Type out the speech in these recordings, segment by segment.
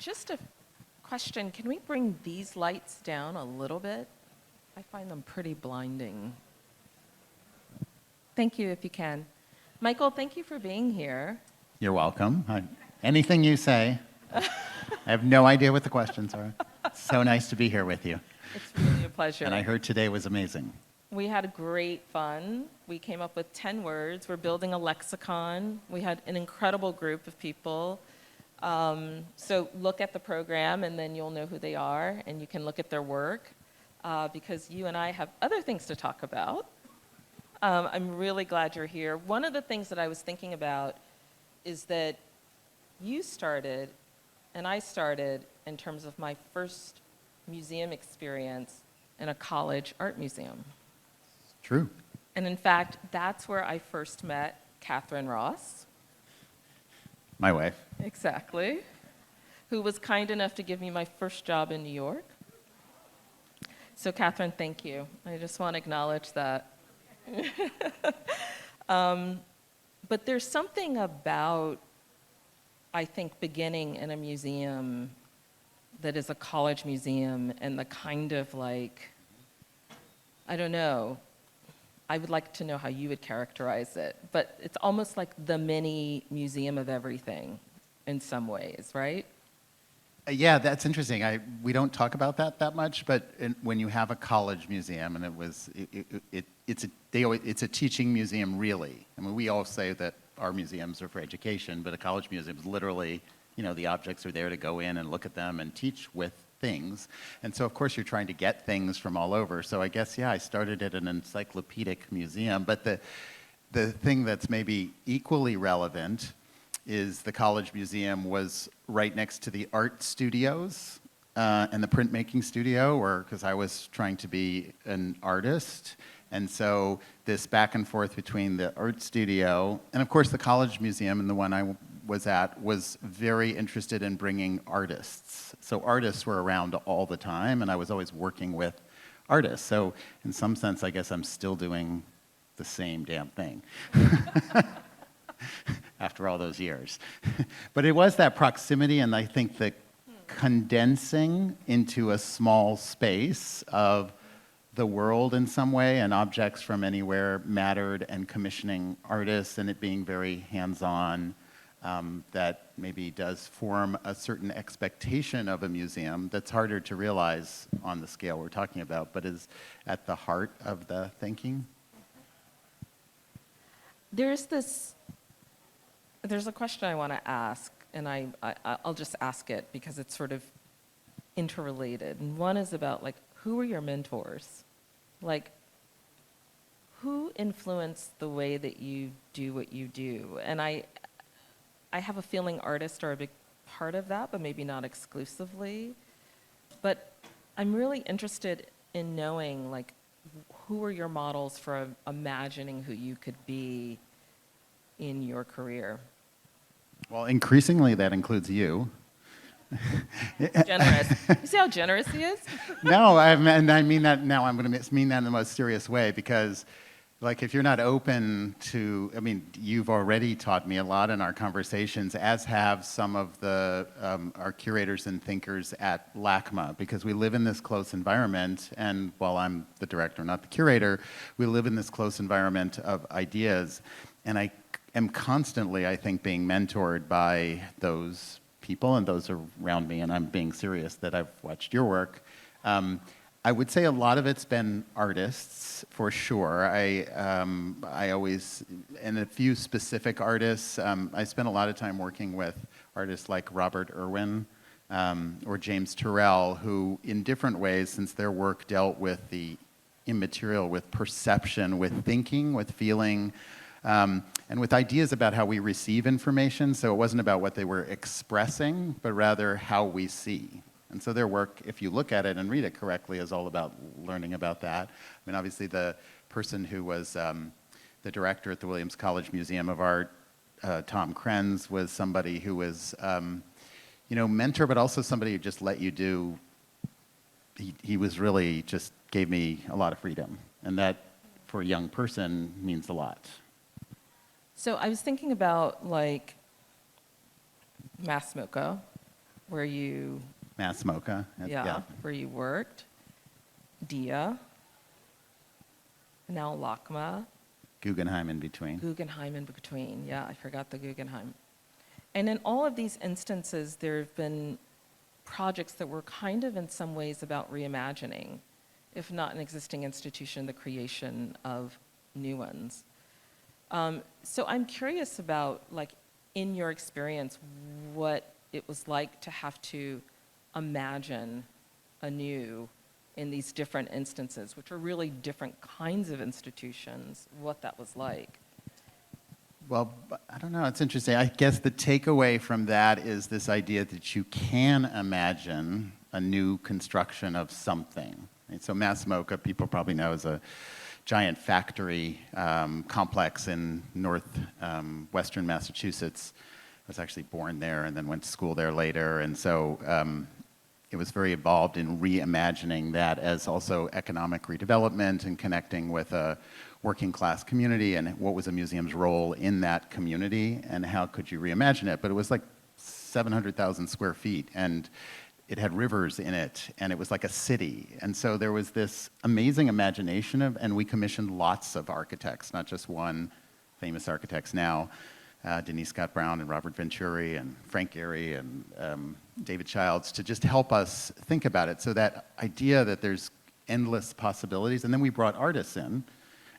just a question. Can we bring these lights down a little bit? I find them pretty blinding. Thank you, if you can. Michael, thank you for being here. You're welcome. Anything you say. I have no idea what the questions are. So nice to be here with you. It's really a pleasure. And I heard today was amazing. We had great fun. We came up with 10 words. We're building a lexicon. We had an incredible group of people. So look at the program, and then you'll know who they are, and you can look at their work, because you and I have other things to talk about. I'm really glad you're here. One of the things that I was thinking about is that you started, and I started, in terms of my first museum experience in a college art museum. True. And in fact, that's where I first met Catherine Ross. My wife. Exactly. Who was kind enough to give me my first job in New York. So Catherine, thank you. I just want to acknowledge that. But there's something about, I think, beginning in a museum that is a college museum and the kind of like, I don't know, I would like to know how you would characterize it, but it's almost like the mini museum of everything in some ways, right? Yeah, that's interesting. We don't talk about that much, but when you have a college museum, and it's a teaching museum, really. I mean, we all say that our museums are for education, but a college museum is literally, the objects are there to go in and look at them and teach with things. And so, of course, you're trying to get things from all over. So I guess, yeah, I started at an encyclopedic museum, but the thing that's maybe equally relevant is the college museum was right next to the art studios and the printmaking studio, because I was trying to be an artist. And so this back and forth between the art studio and, of course, the college museum, and the one I was at, was very interested in bringing artists. So artists were around all the time, and I was always working with artists. So in some sense, I guess I'm still doing the same damn thing after all those years. But it was that proximity, and I think the condensing into a small space of the world in some way, and objects from anywhere mattered, and commissioning artists, and it being very hands-on, that maybe does form a certain expectation of a museum that's harder to realize on the scale we're talking about, but is at the heart of the thinking. There's a question I want to ask, and I'll just ask it because it's sort of interrelated. And one is about, like, who were your mentors? Like, who influenced the way that you do what you do? And I have a feeling artists are a big part of that, but maybe not exclusively. But I'm really interested in knowing, like, who were your models for imagining who you could be in your career? Well, increasingly that includes you. Generous. You see how generous he is? No, and I mean that now. I'm going to mean that in the most serious way, because, like, if you're not open to, I mean, you've already taught me a lot in our conversations, as have some of the our curators and thinkers at LACMA, because we live in this close environment, and while I'm the director, not the curator, we live in this close environment of ideas, and I am constantly, I think, being mentored by those people and those around me, and I'm being serious that I've watched your work. I would say a lot of it's been artists, for sure. I always, and a few specific artists. I spent a lot of time working with artists like Robert Irwin or James Turrell, who in different ways, since their work dealt with the immaterial, with perception, with thinking, with feeling, and with ideas about how we receive information. So it wasn't about what they were expressing, but rather how we see. And so their work, if you look at it and read it correctly, is all about learning about that. I mean, obviously the person who was the director at the Williams College Museum of Art, Tom Krenz, was somebody who was, mentor, but also somebody who just let you do. He was really just gave me a lot of freedom, and that for a young person means a lot. So I was thinking about, like, Mass Mocha, where you, Mass Mocha. where you worked, DIA, now LACMA, Guggenheim in between. Guggenheim in between. Yeah, I forgot the Guggenheim. And in all of these instances, there have been projects that were kind of in some ways about reimagining, if not an existing institution, the creation of new ones. So I'm curious about, like, in your experience, what it was like to have to imagine anew in these different instances, which are really different kinds of institutions, what that was like. Well, I don't know, it's interesting. I guess the takeaway from that is this idea that you can imagine a new construction of something. And so Mass Mocha, people probably know, is a giant factory complex in northwestern Massachusetts. I was actually born there and then went to school there later. And so it was very involved in reimagining that as also economic redevelopment and connecting with a working class community and what was a museum's role in that community and how could you reimagine it. But it was like 700,000 square feet and it had rivers in it and it was like a city. And so there was this amazing imagination and we commissioned lots of architects, not just one, famous architects now, Denise Scott Brown and Robert Venturi and Frank Gehry and David Childs, to just help us think about it. So that idea that there's endless possibilities, and then we brought artists in,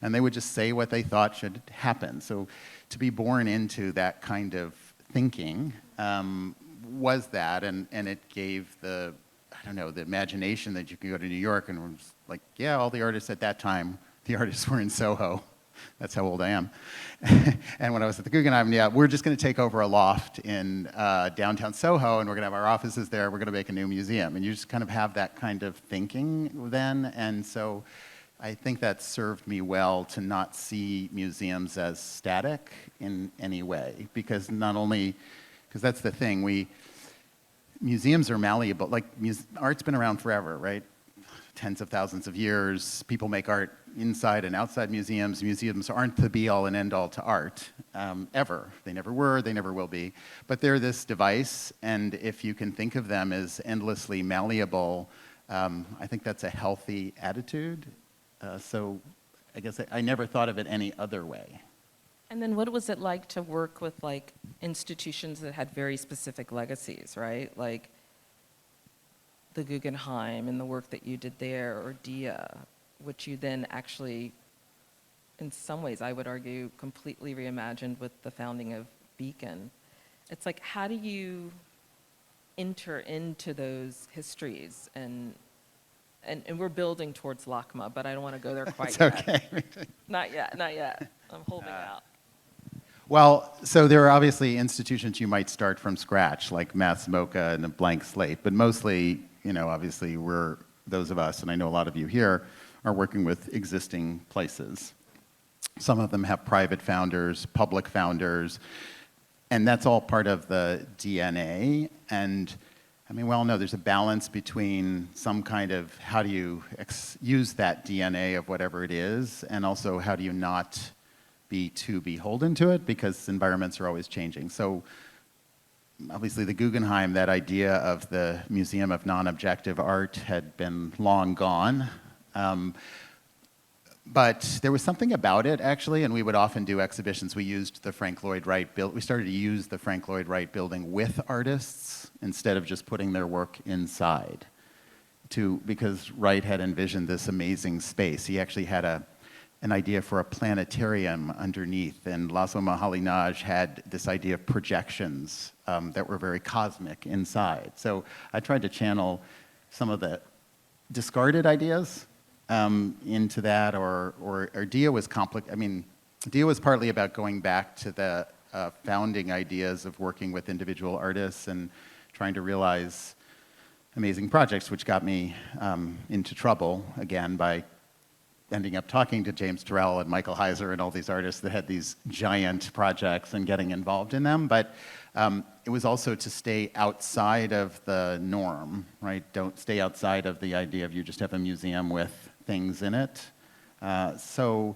and they would just say what they thought should happen. So to be born into that kind of thinking was that, and it gave the, I don't know, the imagination that you can go to New York and it was like, yeah, all the artists at that time, the artists were in Soho. That's how old I am. And when I was at the Guggenheim, yeah, we're just going to take over a loft in downtown Soho, and we're going to have our offices there. We're going to make a new museum. And you just kind of have that kind of thinking then. And so I think that served me well to not see museums as static in any way. Because not only, because that's the thing, museums are malleable. Like, art's been around forever, right? Tens of thousands of years. People make art inside and outside museums. Museums aren't the be-all and end-all to art, ever. They never were, they never will be. But they're this device, and if you can think of them as endlessly malleable, I think that's a healthy attitude. So I guess I never thought of it any other way. And then what was it like to work with, like, institutions that had very specific legacies, right? Like the Guggenheim and the work that you did there, or DIA, which you then actually, in some ways, I would argue, completely reimagined with the founding of Beacon. It's like, how do you enter into those histories? And we're building towards LACMA, but I don't want to go there quite yet. It's okay. Not yet. I'm holding out. Well, so there are obviously institutions you might start from scratch, like Mass Mocha and a blank slate, but mostly, obviously those of us, and I know a lot of you here, are working with existing places. Some of them have private founders, public founders, and that's all part of the DNA. And I mean, we all know there's a balance between some kind of how do you use that DNA of whatever it is, and also how do you not be too beholden to it, because environments are always changing. So obviously the Guggenheim, that idea of the Museum of Non-Objective Art had been long gone. But there was something about it, actually, and we would often do exhibitions. We used the Frank Lloyd Wright we started to use the Frank Lloyd Wright building with artists instead of just putting their work inside. Because Wright had envisioned this amazing space. He actually had an idea for a planetarium underneath, and Laszlo Moholy-Nagy had this idea of projections that were very cosmic inside. So I tried to channel some of the discarded ideas into that, or DIA was complicated. I mean, DIA was partly about going back to the founding ideas of working with individual artists and trying to realize amazing projects, which got me into trouble again by ending up talking to James Turrell and Michael Heiser and all these artists that had these giant projects and getting involved in them. But it was also to stay outside of the norm, right? Don't stay outside of the idea of you just have a museum with things in it. So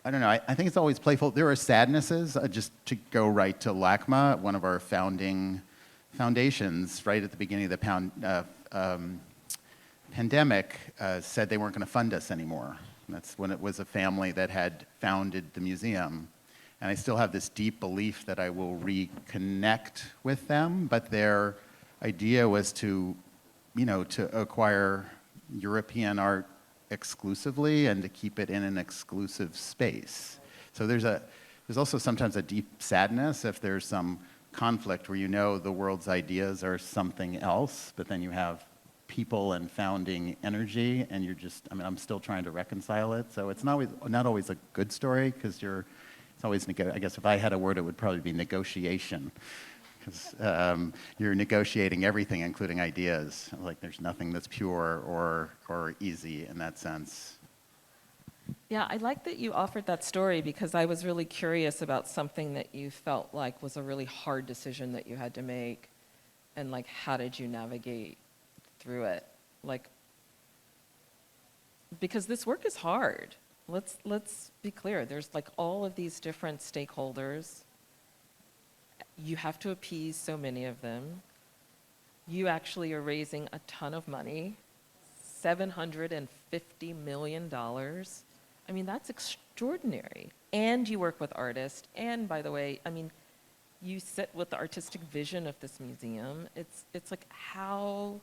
I don't know, I think it's always playful. There are sadnesses, just to go right to LACMA, one of our founding foundations, right at the beginning of the pandemic, said they weren't going to fund us anymore. That's when it was a family that had founded the museum. And I still have this deep belief that I will reconnect with them, but their idea was to, to acquire European art exclusively and to keep it in an exclusive space. So there's also sometimes a deep sadness if there's some conflict where the world's ideas are something else, but then you have people and founding energy, and I'm still trying to reconcile it. So it's not always a good story, because it's always, I guess if I had a word, it would probably be negotiation. Because you're negotiating everything, including ideas. Like there's nothing that's pure or easy in that sense. Yeah, I like that you offered that story, because I was really curious about something that you felt like was a really hard decision that you had to make, and like how did you navigate through it? Like, because this work is hard. Let's be clear. There's like all of these different stakeholders. You have to appease so many of them. You actually are raising a ton of money, $750 million. I mean, that's extraordinary. And you work with artists. And by the way, I mean, you sit with the artistic vision of this museum. It's like how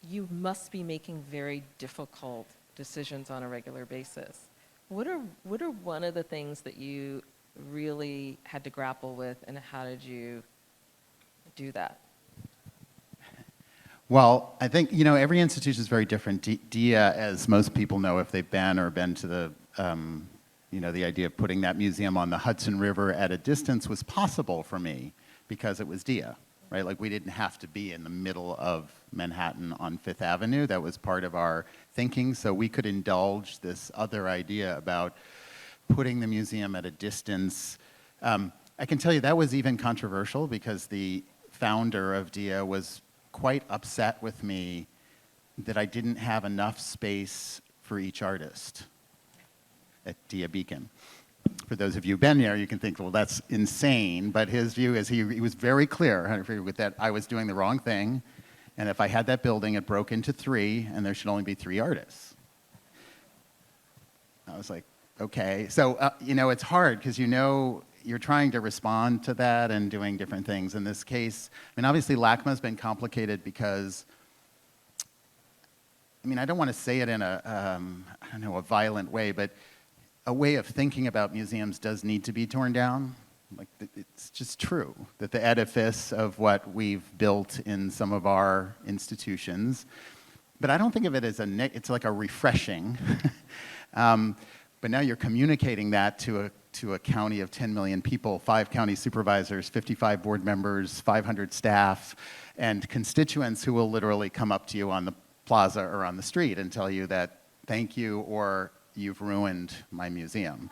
you must be making very difficult decisions on a regular basis. What are one of the things that you really had to grapple with, and how did you do that? Well, I think, every institution is very different. DIA, as most people know if they've been to the, the idea of putting that museum on the Hudson River at a distance was possible for me because it was DIA, right? Like we didn't have to be in the middle of Manhattan on Fifth Avenue. That was part of our thinking, so we could indulge this other idea about putting the museum at a distance. I can tell you that was even controversial because the founder of DIA was quite upset with me that I didn't have enough space for each artist at DIA Beacon. For those of you who've been there, you can think, well, that's insane, but his view is he was very clear with that I was doing the wrong thing, and if I had that building, it broke into 3, and there should only be 3 artists. I was like, okay. So, it's hard because you're trying to respond to that and doing different things. In this case, obviously LACMA has been complicated because, I don't want to say it in a violent way, but a way of thinking about museums does need to be torn down. Like, it's just true that the edifice of what we've built in some of our institutions, but I don't think of it as it's like a refreshing. But now you're communicating that to a county of 10 million people, 5 county supervisors, 55 board members, 500 staff, and constituents who will literally come up to you on the plaza or on the street and tell you that thank you or you've ruined my museum.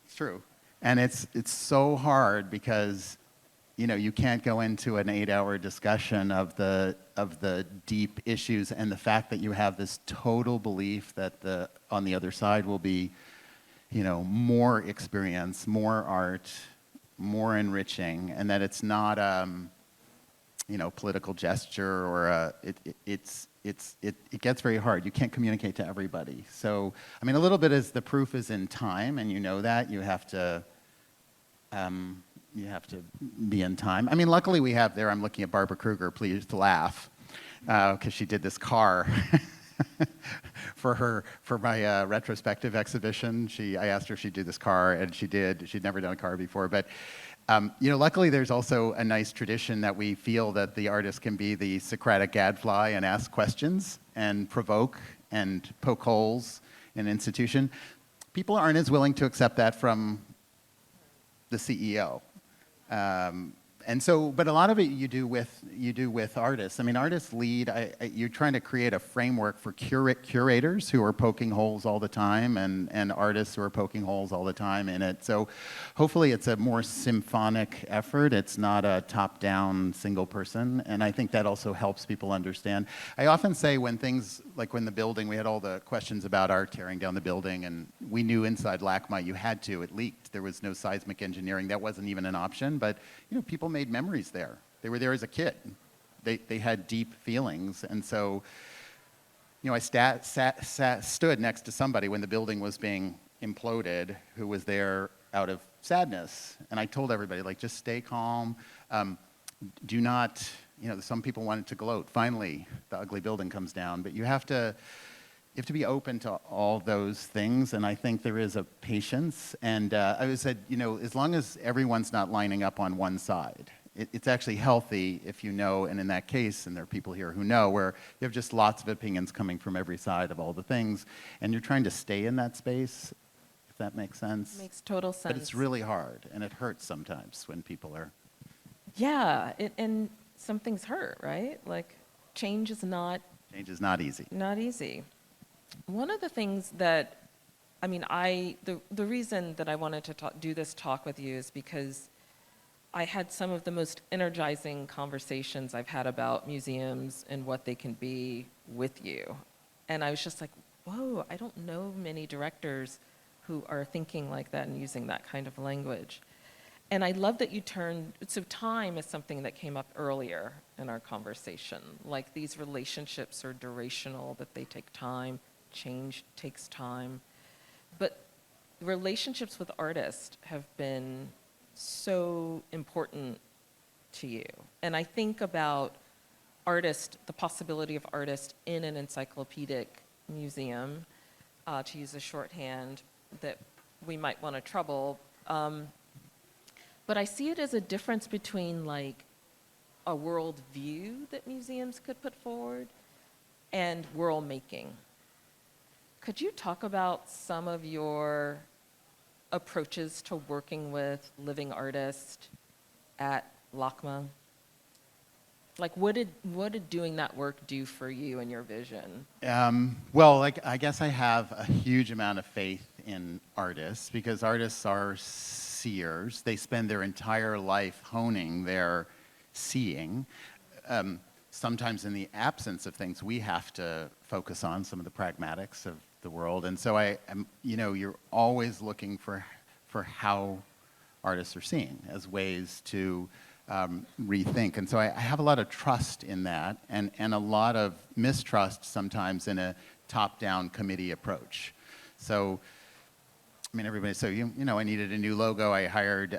It's true. And it's so hard because you can't go into an 8-hour discussion of the deep issues and the fact that you have this total belief that on the other side will be, more experience, more art, more enriching, and that it's not political gesture or it gets very hard. You can't communicate to everybody. So a little bit is the proof is in time, and that you have to. You have to be in time. Luckily we have there, I'm looking at Barbara Kruger, please to laugh, because she did this car for my retrospective exhibition. I asked her if she'd do this car, and she did. She'd never done a car before, but luckily there's also a nice tradition that we feel that the artist can be the Socratic gadfly and ask questions and provoke and poke holes in an institution. People aren't as willing to accept that from the CEO. But a lot of it you do with artists. Artists lead. You're trying to create a framework for curators who are poking holes all the time, and artists who are poking holes all the time in it. So, hopefully, it's a more symphonic effort. It's not a top-down single person, and I think that also helps people understand. I often say when things like when the building, we had all the questions about our tearing down the building, and we knew inside LACMA you had to. It leaked. There was no seismic engineering. That wasn't even an option. But people make made memories there. They were there as a kid. They had deep feelings. And so, I stood next to somebody when the building was being imploded who was there out of sadness. And I told everybody, like, just stay calm. Do not, some people wanted to gloat. Finally, the ugly building comes down. But you have to be open to all those things. And I think there is a patience. And I always said, as long as everyone's not lining up on one side, it's actually healthy if and in that case, and there are people here who know, where you have just lots of opinions coming from every side of all the things, and you're trying to stay in that space, if that makes sense. Makes total sense. But it's really hard, and it hurts sometimes when people are... Yeah, and some things hurt, right? Like, change is not... Change is not easy. Not easy. One of the things that, the reason that I wanted to do this talk with you is because I had some of the most energizing conversations I've had about museums and what they can be with you. And I was just like, whoa, I don't know many directors who are thinking like that and using that kind of language. And I love that you so time is something that came up earlier in our conversation. Like, these relationships are durational, that they take time, change takes time. But relationships with artists have been so important to you. And I think about the possibility of artists in an encyclopedic museum, to use a shorthand that we might want to trouble. But I see it as a difference between, like, a world view that museums could put forward and world making. Could you talk about some of your approaches to working with living artists at LACMA? Like, what did doing that work do for you and your vision? Well, I guess I have a huge amount of faith in artists, because artists are seers. They spend their entire life honing their seeing. Sometimes in the absence of things we have to focus on, some of the pragmatics of the world. And so you're always looking for how artists are seeing as ways to rethink. And so I have a lot of trust in that, and a lot of mistrust sometimes in a top-down committee approach. So, everybody, I needed a new logo. I hired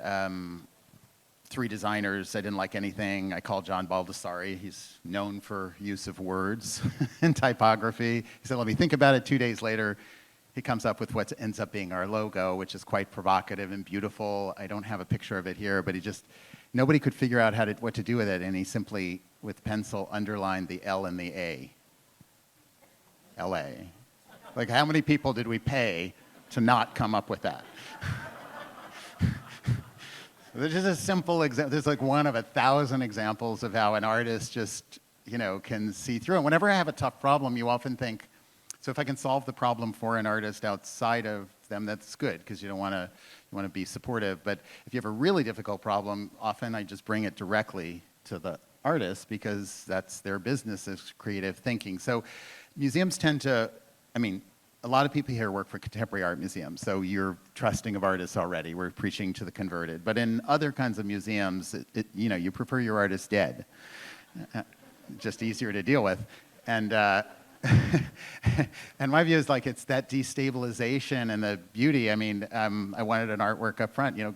3 designers. I didn't like anything. I called John Baldessari. He's known for use of words and typography. He said, let me think about it. 2 days later, he comes up with what ends up being our logo, which is quite provocative and beautiful. I don't have a picture of it here, but nobody could figure out what to do with it, and he simply, with pencil, underlined the L and the A. L.A. Like, how many people did we pay to not come up with that? There's just a simple example. There's like one of 1,000 examples of how an artist just, can see through. And whenever I have a tough problem, you often think, so if I can solve the problem for an artist outside of them, that's good, because you want to be supportive. But if you have a really difficult problem, often I just bring it directly to the artist, because that's their business, is creative thinking. So museums tend to, a lot of people here work for contemporary art museums, so you're trusting of artists already. We're preaching to the converted. But in other kinds of museums, you prefer your artist dead. Just easier to deal with. And and my view is, like, it's that destabilization and the beauty. I wanted an artwork up front. You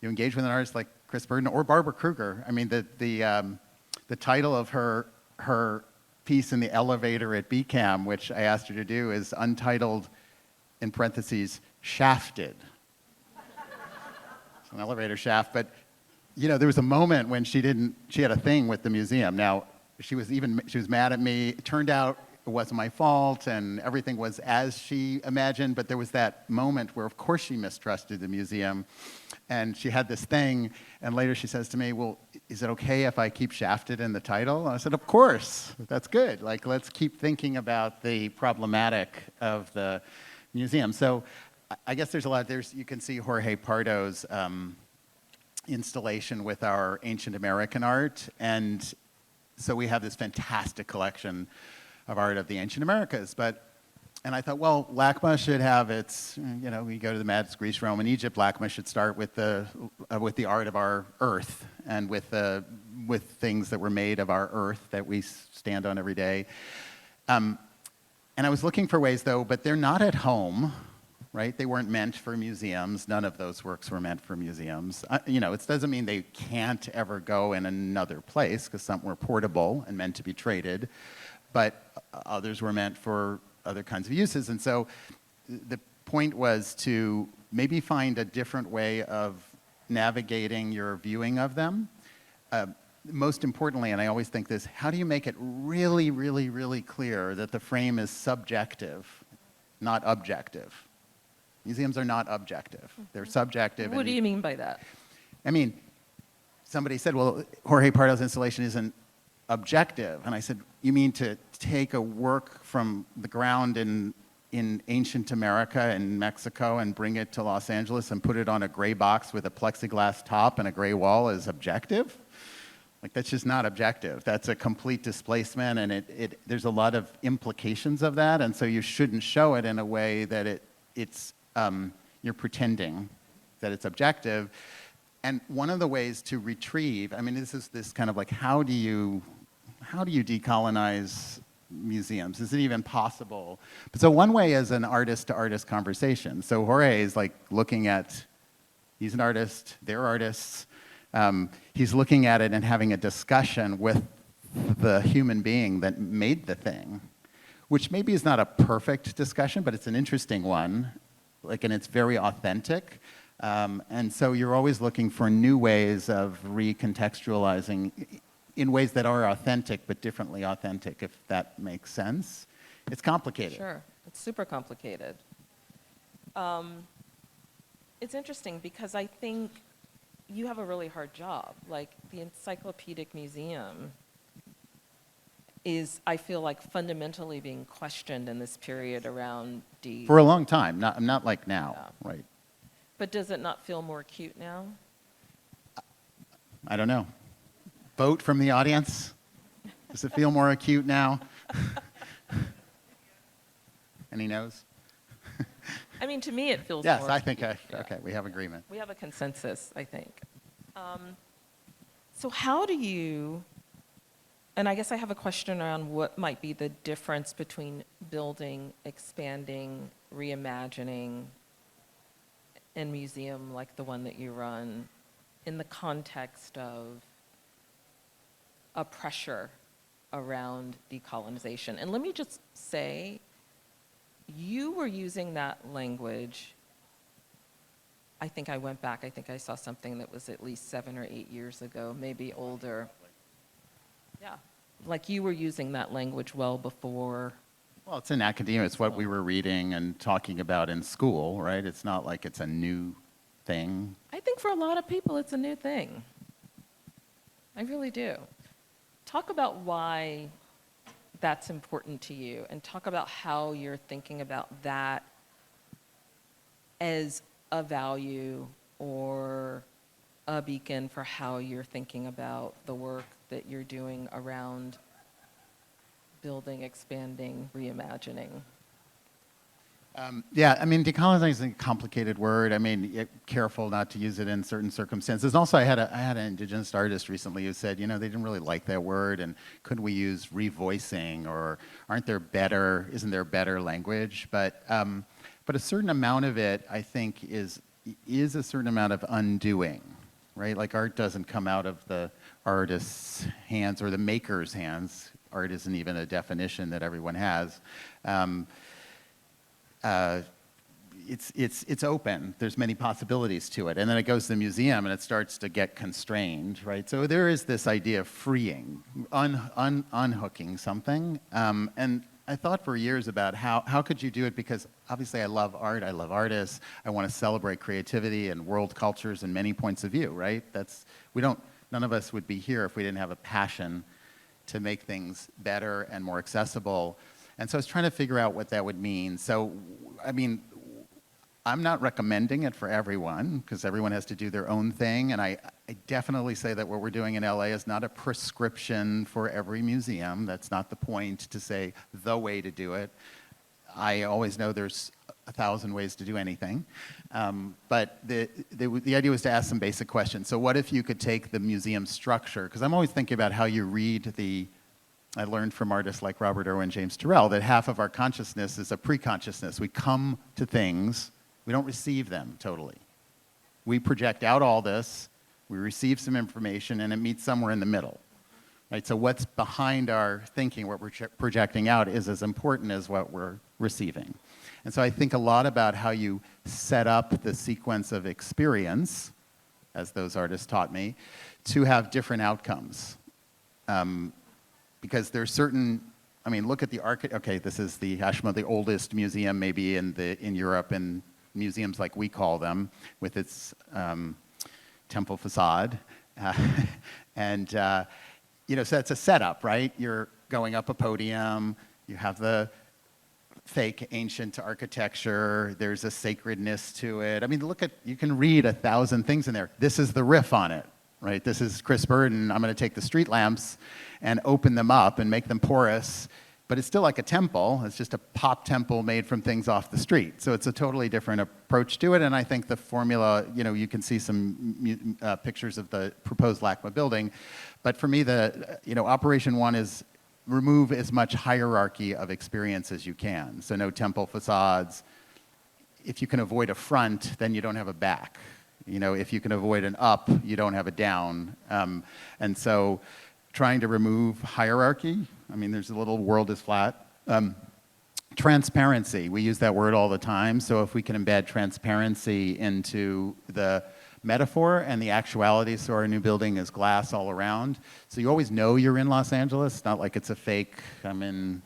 engage with an artist like Chris Burden or Barbara Kruger. The title of her piece in the elevator at BCAM, which I asked her to do, is untitled, in parentheses, Shafted. It's an elevator shaft, but there was a moment when she had a thing with the museum. Now, she was mad at me. It turned out it wasn't my fault, and everything was as she imagined, but there was that moment where, of course, she mistrusted the museum, and she had this thing, and later she says to me, well, is it okay if I keep Shafted in the title? And I said, of course, that's good. Like, let's keep thinking about the problematic of the museum. So I guess there's a lot. You can see Jorge Pardo's installation with our ancient American art, and so we have this fantastic collection of art of the ancient Americas. But and I thought, well, LACMA should have its, we go to the Mads, Greece, Rome, and Egypt. LACMA should start with the art of our earth and with things that were made of our earth that we stand on every day. And I was looking for ways, though, but they're not at home, right? They weren't meant for museums. None of those works were meant for museums. It doesn't mean they can't ever go in another place, because some were portable and meant to be traded, but others were meant for other kinds of uses. And so the point was to maybe find a different way of navigating your viewing of them. Most importantly, and I always think this, how do you make it really, really, really clear that the frame is subjective, not objective? Museums are not objective. They're subjective. What do you mean by that? I mean, somebody said, well, Jorge Pardo's installation isn't objective. And I said, you mean to take a work from the ground in ancient America in Mexico and bring it to Los Angeles and put it on a gray box with a plexiglass top and a gray wall is objective? Like, that's just not objective. That's a complete displacement, and there's a lot of implications of that, and so you shouldn't show it in a way that you're pretending that it's objective. And one of the ways to retrieve, I mean, this kind of like, how do you decolonize museums? Is it even possible? But so one way is an artist-to-artist conversation. So Jorge is like looking at, he's an artist, they're artists. He's looking at it and having a discussion with the human being that made the thing, which maybe is not a perfect discussion, but it's an interesting one, and it's very authentic. And so you're always looking for new ways of recontextualizing in ways that are authentic, but differently authentic, if that makes sense. It's complicated. Sure, it's super complicated. It's interesting because I think you have a really hard job. Like, the Encyclopedic Museum is, I feel like, fundamentally being questioned in this period around For a long time, not like now, Yeah. right? But does it not feel more acute now? I don't know. Vote from the audience. Does it feel more acute now? Any no's? I mean, to me, it feels Yes, more I think, acute. Yeah. okay, we have agreement. We have a consensus, I think. So how do you, and I guess I have a question around what might be the difference between building, expanding, reimagining, and museum like the one that you run in the context of a pressure around decolonization. And let me just say, you were using that language. I think I went back, I think I saw something that was at least 7 or 8 years ago, maybe older. Yeah, like you were using that language well before. Well, it's in academia. It's what we were reading and talking about in school, right? It's not like it's a new thing. I think for a lot of people, it's a new thing. I really do. Talk about why that's important to you, and talk about how you're thinking about that as a value or a beacon for how you're thinking about the work that you're doing around building, expanding, reimagining. Yeah, I mean, decolonizing is a complicated word. I mean, careful not to use it in certain circumstances. Also, I had an indigenous artist recently who said, they didn't really like that word, and couldn't we use revoicing, or isn't there better language? But a certain amount of it, I think, is a certain amount of undoing, right? Like, art doesn't come out of the artist's hands or the maker's hands. Art isn't even a definition that everyone has. It's open. There's many possibilities to it. And then it goes to the museum and it starts to get constrained, right? So there is this idea of freeing, unhooking something. And I thought for years about how could you do it, because obviously I love art, I love artists, I want to celebrate creativity and world cultures and many points of view, right? None of us would be here if we didn't have a passion to make things better and more accessible. And so I was trying to figure out what that would mean. So, I mean, I'm not recommending it for everyone, because everyone has to do their own thing. And I definitely say that what we're doing in LA is not a prescription for every museum. That's not the point, to say the way to do it. I always know there's 1,000 ways to do anything. But the idea was to ask some basic questions. So what if you could take the museum structure? Because I'm always thinking about how you read I learned from artists like Robert Irwin, James Turrell, that half of our consciousness is a pre-consciousness. We come to things, we don't receive them totally. We project out all this, we receive some information, and it meets somewhere in the middle. Right? So what's behind our thinking, what we're projecting out, is as important as what we're receiving. And so I think a lot about how you set up the sequence of experience, as those artists taught me, to have different outcomes. Because there's certain, I mean, look at the okay, this is the LACMA, the oldest museum maybe in Europe, and museums like we call them, with its temple facade. And, you know, so it's a setup, right? You're going up a podium, you have the fake ancient architecture, there's a sacredness to it. I mean, you can read 1,000 things in there. This is the riff on it, right? This is Chris Burden. I'm going to take the street lamps and open them up and make them porous, but it's still like a temple. It's just a pop temple made from things off the street. So it's a totally different approach to it, and I think the formula, you know, you can see some pictures of the proposed LACMA building, but for me, Operation 1 is remove as much hierarchy of experience as you can. So no temple facades. If you can avoid a front, then you don't have a back. You know, if you can avoid an up, you don't have a down. And so trying to remove hierarchy, I mean, there's a little world is flat. Transparency, we use that word all the time. So if we can embed transparency into the metaphor and the actuality, so our new building is glass all around. So you always know you're in Los Angeles, not like it's a fake, I'm in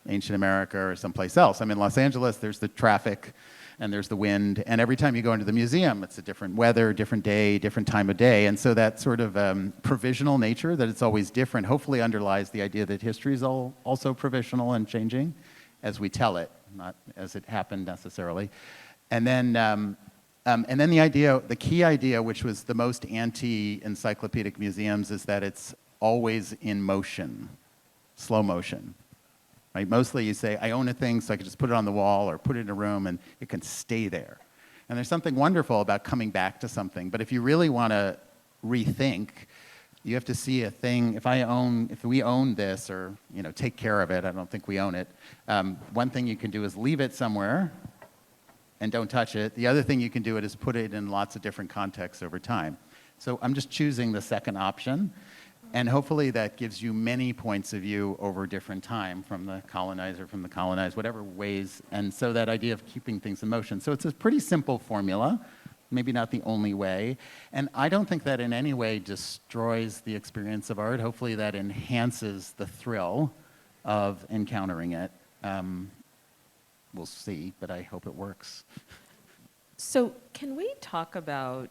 ancient America or someplace else. I'm in Los Angeles, there's the traffic and there's the wind, and every time you go into the museum, it's a different weather, different day, different time of day, and so that sort of provisional nature, that it's always different, hopefully underlies the idea that history is also provisional and changing as we tell it, not as it happened necessarily. And then the key idea, which was the most anti-encyclopedic museums, is that it's always in motion, slow motion. Right? Mostly you say, I own a thing, so I can just put it on the wall or put it in a room, and it can stay there. And there's something wonderful about coming back to something. But if you really want to rethink, you have to see a thing. If we own this, or take care of it, I don't think we own it. One thing you can do is leave it somewhere and don't touch it. The other thing you can do is put it in lots of different contexts over time. So I'm just choosing the second option. And hopefully that gives you many points of view over different time, from the colonizer, from the colonized, whatever ways. And so that idea of keeping things in motion. So it's a pretty simple formula, maybe not the only way. And I don't think that in any way destroys the experience of art. Hopefully that enhances the thrill of encountering it. We'll see, but I hope it works. So can we talk about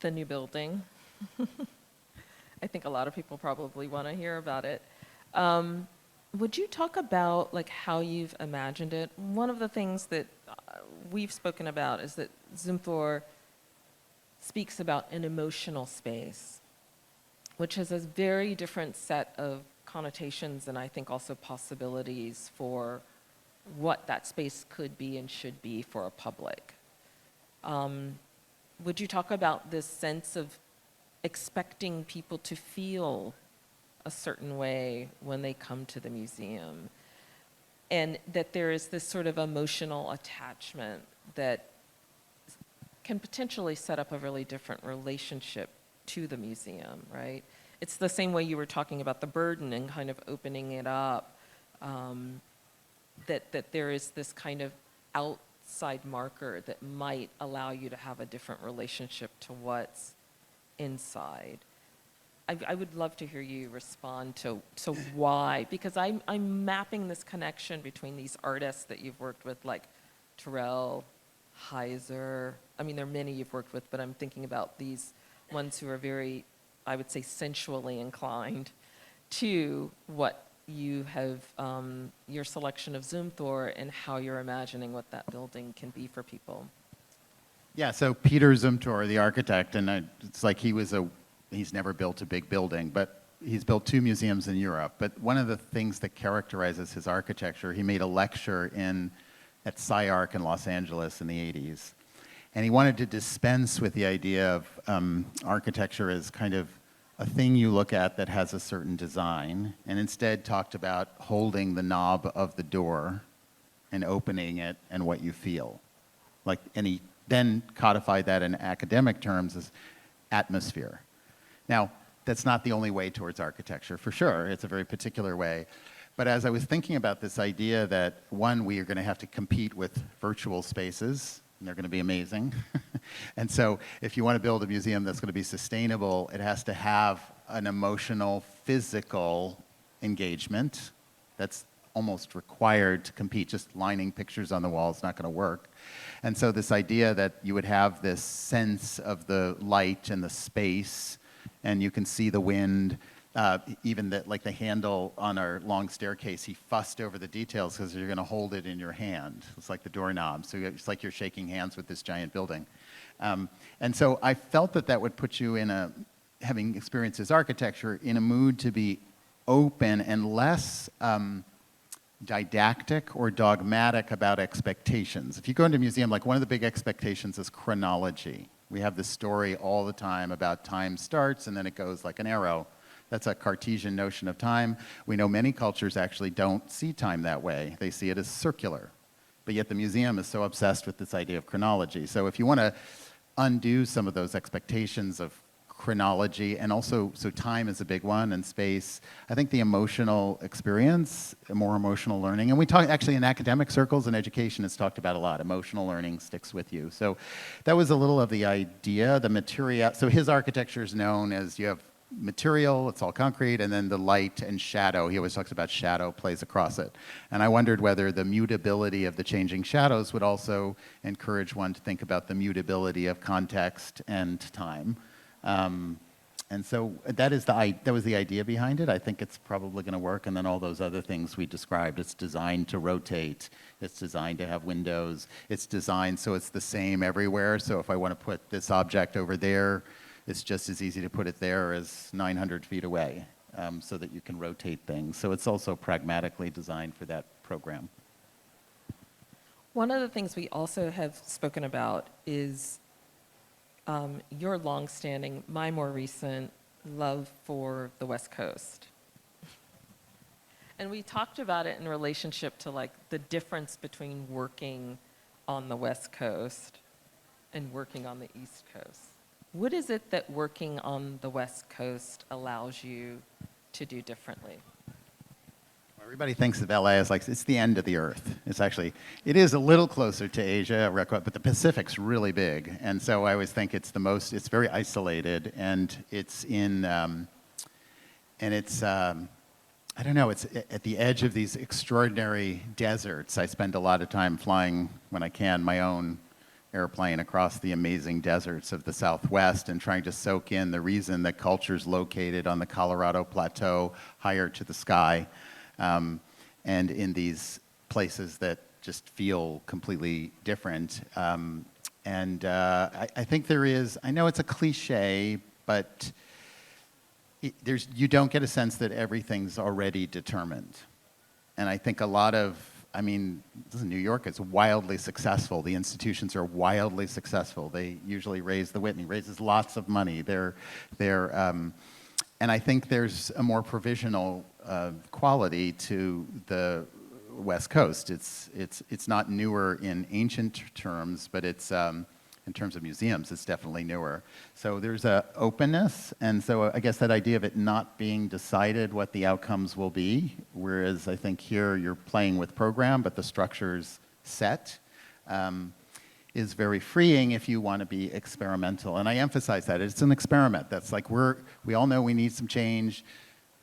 the new building? I think a lot of people probably want to hear about it. Would you talk about how you've imagined it? One of the things that we've spoken about is that Zumthor speaks about an emotional space, which has a very different set of connotations and I think also possibilities for what that space could be and should be for a public. Would you talk about this sense of expecting people to feel a certain way when they come to the museum, and that there is this sort of emotional attachment that can potentially set up a really different relationship to the museum, right? It's the same way you were talking about the burden and kind of opening it up, that there is this kind of outside marker that might allow you to have a different relationship to what's inside. I would love to hear you respond to why, because I'm mapping this connection between these artists that you've worked with, like Turrell, Heiser. I mean, there are many you've worked with, but I'm thinking about these ones who are very, I would say, sensually inclined, to what you have, your selection of Zumthor and how you're imagining what that building can be for people. Yeah, so Peter Zumthor, the architect, and it's like he's never built a big building, but he's built 2 museums in Europe, but one of the things that characterizes his architecture, he made a lecture at SciArc in Los Angeles in the 80s. And he wanted to dispense with the idea of architecture as kind of a thing you look at that has a certain design, and instead talked about holding the knob of the door and opening it and what you feel. And he then codified that in academic terms as atmosphere. Now, that's not the only way towards architecture, for sure. It's a very particular way. But as I was thinking about this idea that, one, we are going to have to compete with virtual spaces, and they're going to be amazing. And so if you want to build a museum that's going to be sustainable, it has to have an emotional, physical engagement that's almost required to compete. Just lining pictures on the wall is not going to work. And so this idea that you would have this sense of the light and the space, and you can see the wind, even the handle on our long staircase, he fussed over the details because you're going to hold it in your hand. It's like the doorknob. So it's like you're shaking hands with this giant building. And so I felt that would put you having experienced his architecture, in a mood to be open and less didactic or dogmatic about expectations. If you go into a museum, one of the big expectations is chronology. We have this story all the time about time starts and then it goes like an arrow. That's a Cartesian notion of time. We know many cultures actually don't see time that way. They see it as circular. But yet the museum is so obsessed with this idea of chronology. So if you want to undo some of those expectations of chronology, and also, so time is a big one, and space, I think the emotional experience, more emotional learning, and we talk actually in academic circles and education, it's talked about a lot. Emotional learning sticks with you. So that was a little of the idea, the material. So his architecture is known as, you have material, it's all concrete, and then the light and shadow. He always talks about shadow plays across it. And I wondered whether the mutability of the changing shadows would also encourage one to think about the mutability of context and time. And so that was the idea behind it. I think it's probably going to work. And then all those other things we described. It's designed to rotate. It's designed to have windows. It's designed so it's the same everywhere. So if I want to put this object over there, it's just as easy to put it there as 900 feet away, so that you can rotate things. So it's also pragmatically designed for that program. One of the things we also have spoken about is your longstanding, my more recent love for the West Coast. And we talked about it in relationship to the difference between working on the West Coast and working on the East Coast. What is it that working on the West Coast allows you to do differently? Everybody thinks of LA as it's the end of the earth. It is a little closer to Asia, but the Pacific's really big. And so I always think it's very isolated, and it's it's at the edge of these extraordinary deserts. I spend a lot of time flying, when I can, my own airplane across the amazing deserts of the Southwest and trying to soak in the reason that culture's located on the Colorado Plateau higher to the sky. And in these places that just feel completely different. I think there is, I know it's a cliche, but you don't get a sense that everything's already determined. And I think New York is wildly successful. The institutions are wildly successful. They usually Whitney raises lots of money. And I think there's a more provisional quality to the West Coast. It's not newer in ancient terms, but it's in terms of museums, it's definitely newer. So there's a openness, and so I guess that idea of it not being decided what the outcomes will be, whereas I think here you're playing with program, but the structure's set, is very freeing if you want to be experimental. And I emphasize that. It's an experiment. That's we all know we need some change.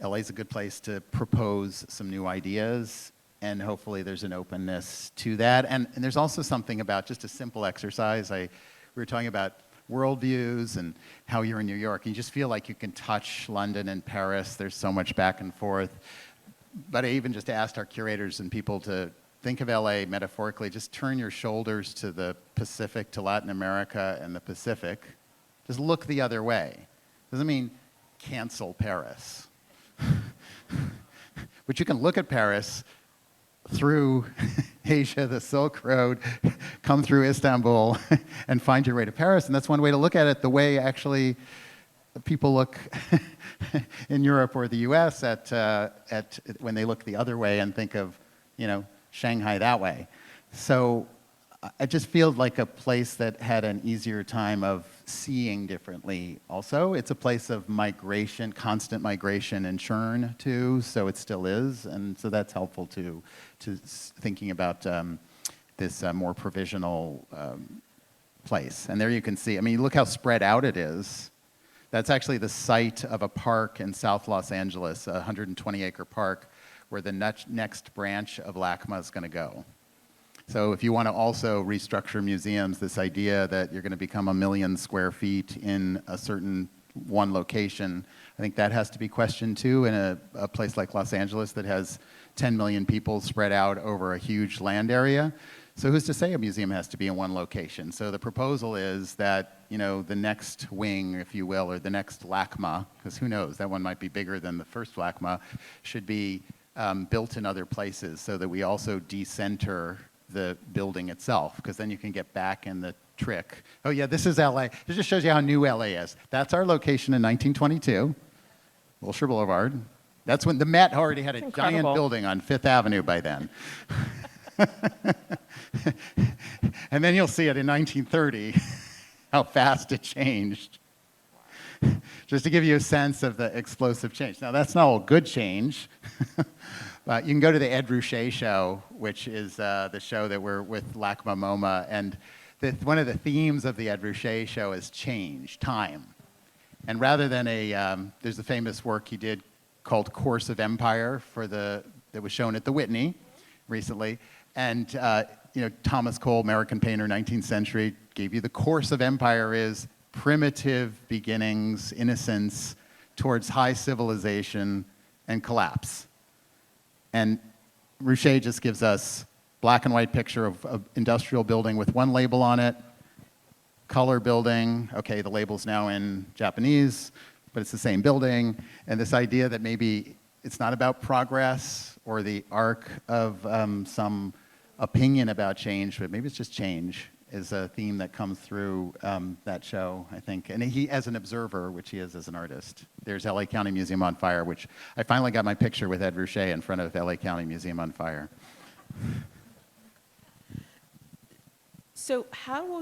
LA's a good place to propose some new ideas, and hopefully there's an openness to that. And there's also something about just a simple exercise. We were talking about worldviews and how you're in New York. And you just feel like you can touch London and Paris. There's so much back and forth. But I even just asked our curators and people to think of LA metaphorically. Just turn your shoulders to the Pacific, to Latin America and the Pacific. Just look the other way. Doesn't mean cancel Paris. But you can look at Paris through Asia, the Silk Road, come through Istanbul, and find your way to Paris. And that's one way to look at it, the way actually people look in Europe or the US at when they look the other way and think of, Shanghai that way. So I just feel like a place that had an easier time of seeing differently also. It's a place of migration, constant migration and churn too, so it still is. And so that's helpful to thinking about this more provisional place. And there you can see, look how spread out it is. That's actually the site of a park in South Los Angeles, a 120-acre park, where the next branch of LACMA is going to go. So if you want to also restructure museums, this idea that you're going to become 1 million square feet in a certain one location, I think that has to be questioned too in a place like Los Angeles that has 10 million people spread out over a huge land area. So who's to say a museum has to be in one location? So the proposal is that, the next wing, if you will, or the next LACMA, because who knows, that one might be bigger than the first LACMA, should be built in other places so that we also decenter the building itself, because then you can get back in the trick. Oh yeah, this is LA. This just shows you how new LA is. That's our location in 1922, Wilshire Boulevard. That's when the Met already had a giant building on Fifth Avenue by then. And then you'll see it in 1930, how fast it changed. Just to give you a sense of the explosive change. Now that's not all good change. But you can go to the Ed Ruscha show, which is the show that we're with LACMA MoMA, and one of the themes of the Ed Ruscha show is change, time. And rather than there's a famous work he did called Course of Empire that was shown at the Whitney recently, and Thomas Cole, American painter, 19th century, gave you the course of empire is primitive beginnings, innocence, towards high civilization and collapse. And Ruscha just gives us black and white picture of an industrial building with one label on it, color building, okay, the label's now in Japanese, but it's the same building, and this idea that maybe it's not about progress or the arc of some opinion about change, but maybe it's just change is a theme that comes through that show, I think. And he, as an observer, which he is as an artist. There's LA County Museum on Fire, which I finally got my picture with Ed Ruscha in front of LA County Museum on Fire. So how will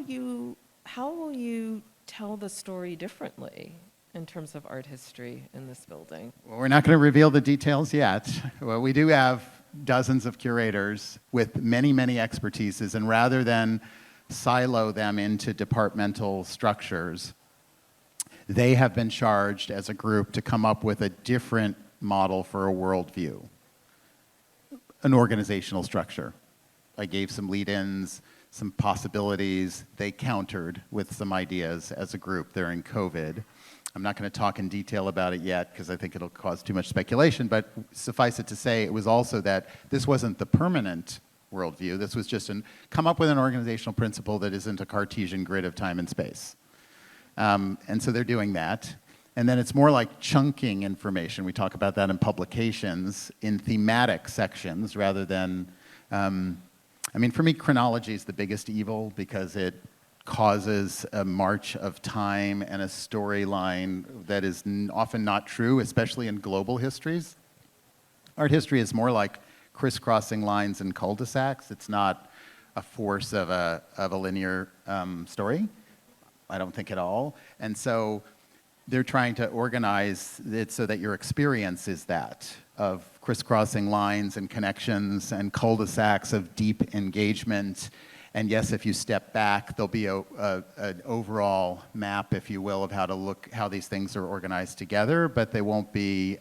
you tell the story differently in terms of art history in this building? Well, we're not going to reveal the details yet. Well, we do have dozens of curators with many, many expertises, and rather than silo them into departmental structures, they have been charged as a group to come up with a different model for a worldview, an organizational structure. I gave some lead-ins, some possibilities. They countered with some ideas as a group during COVID. I'm not going to talk in detail about it yet because I think it'll cause too much speculation, but suffice it to say, it was also that this wasn't the permanent worldview. This was just come up with an organizational principle that isn't a Cartesian grid of time and space. And so they're doing that. And then it's more like chunking information. We talk about that in publications in thematic sections rather than, for me, chronology is the biggest evil because it causes a march of time and a storyline that is often not true, especially in global histories. Art history is more like crisscrossing lines and cul-de-sacs. It's not a force of a linear story, I don't think at all. And so they're trying to organize it so that your experience is that, of crisscrossing lines and connections and cul-de-sacs of deep engagement. And yes, if you step back, there'll be an overall map, if you will, of how these things are organized together, but they won't be,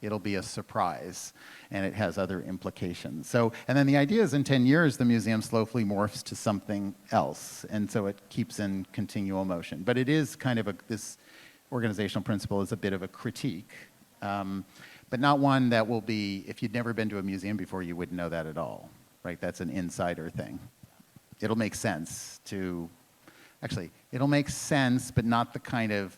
it'll be a surprise, and it has other implications. So, and then the idea is in 10 years, the museum slowly morphs to something else, and so it keeps in continual motion. But it is kind of this organizational principle is a bit of a critique, but not one that will be, if you'd never been to a museum before, you wouldn't know that at all, right? That's an insider thing. It'll make sense it'll make sense, but not the kind of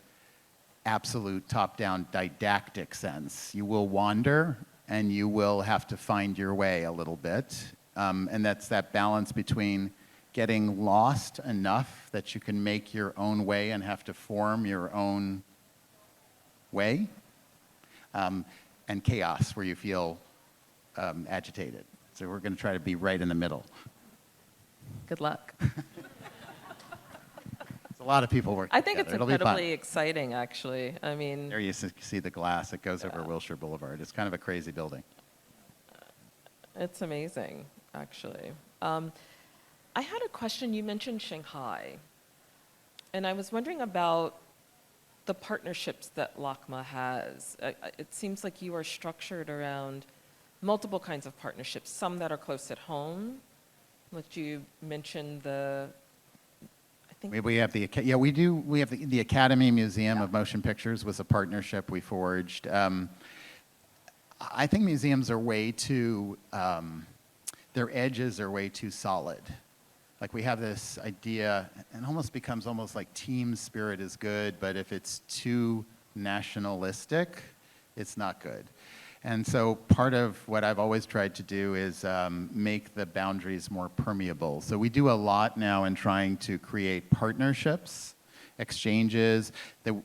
absolute top-down didactic sense. You will wander, and you will have to find your way a little bit. And that's that balance between getting lost enough that you can make your own way and have to form your own way, and chaos where you feel agitated. So we're going to try to be right in the middle. Good luck. It's a lot of people working I think together. it's It'll be fun. incredibly exciting, actually. I mean, There you see the glass. It goes over Wilshire Boulevard. It's kind of a crazy building. it's amazing, actually. I had a question. You mentioned Shanghai, and I was wondering about the partnerships that LACMA has. It seems like you are structured around multiple kinds of partnerships, some that are close at home, which you mentioned We have the Academy Museum of Motion Pictures was a partnership we forged. I think museums are way too, their edges are way too solid. Like we have this idea, and almost becomes almost like team spirit is good, but if it's too nationalistic, it's not good. And so part of what I've always tried to do is make the boundaries more permeable. So we do a lot now in trying to create partnerships, exchanges.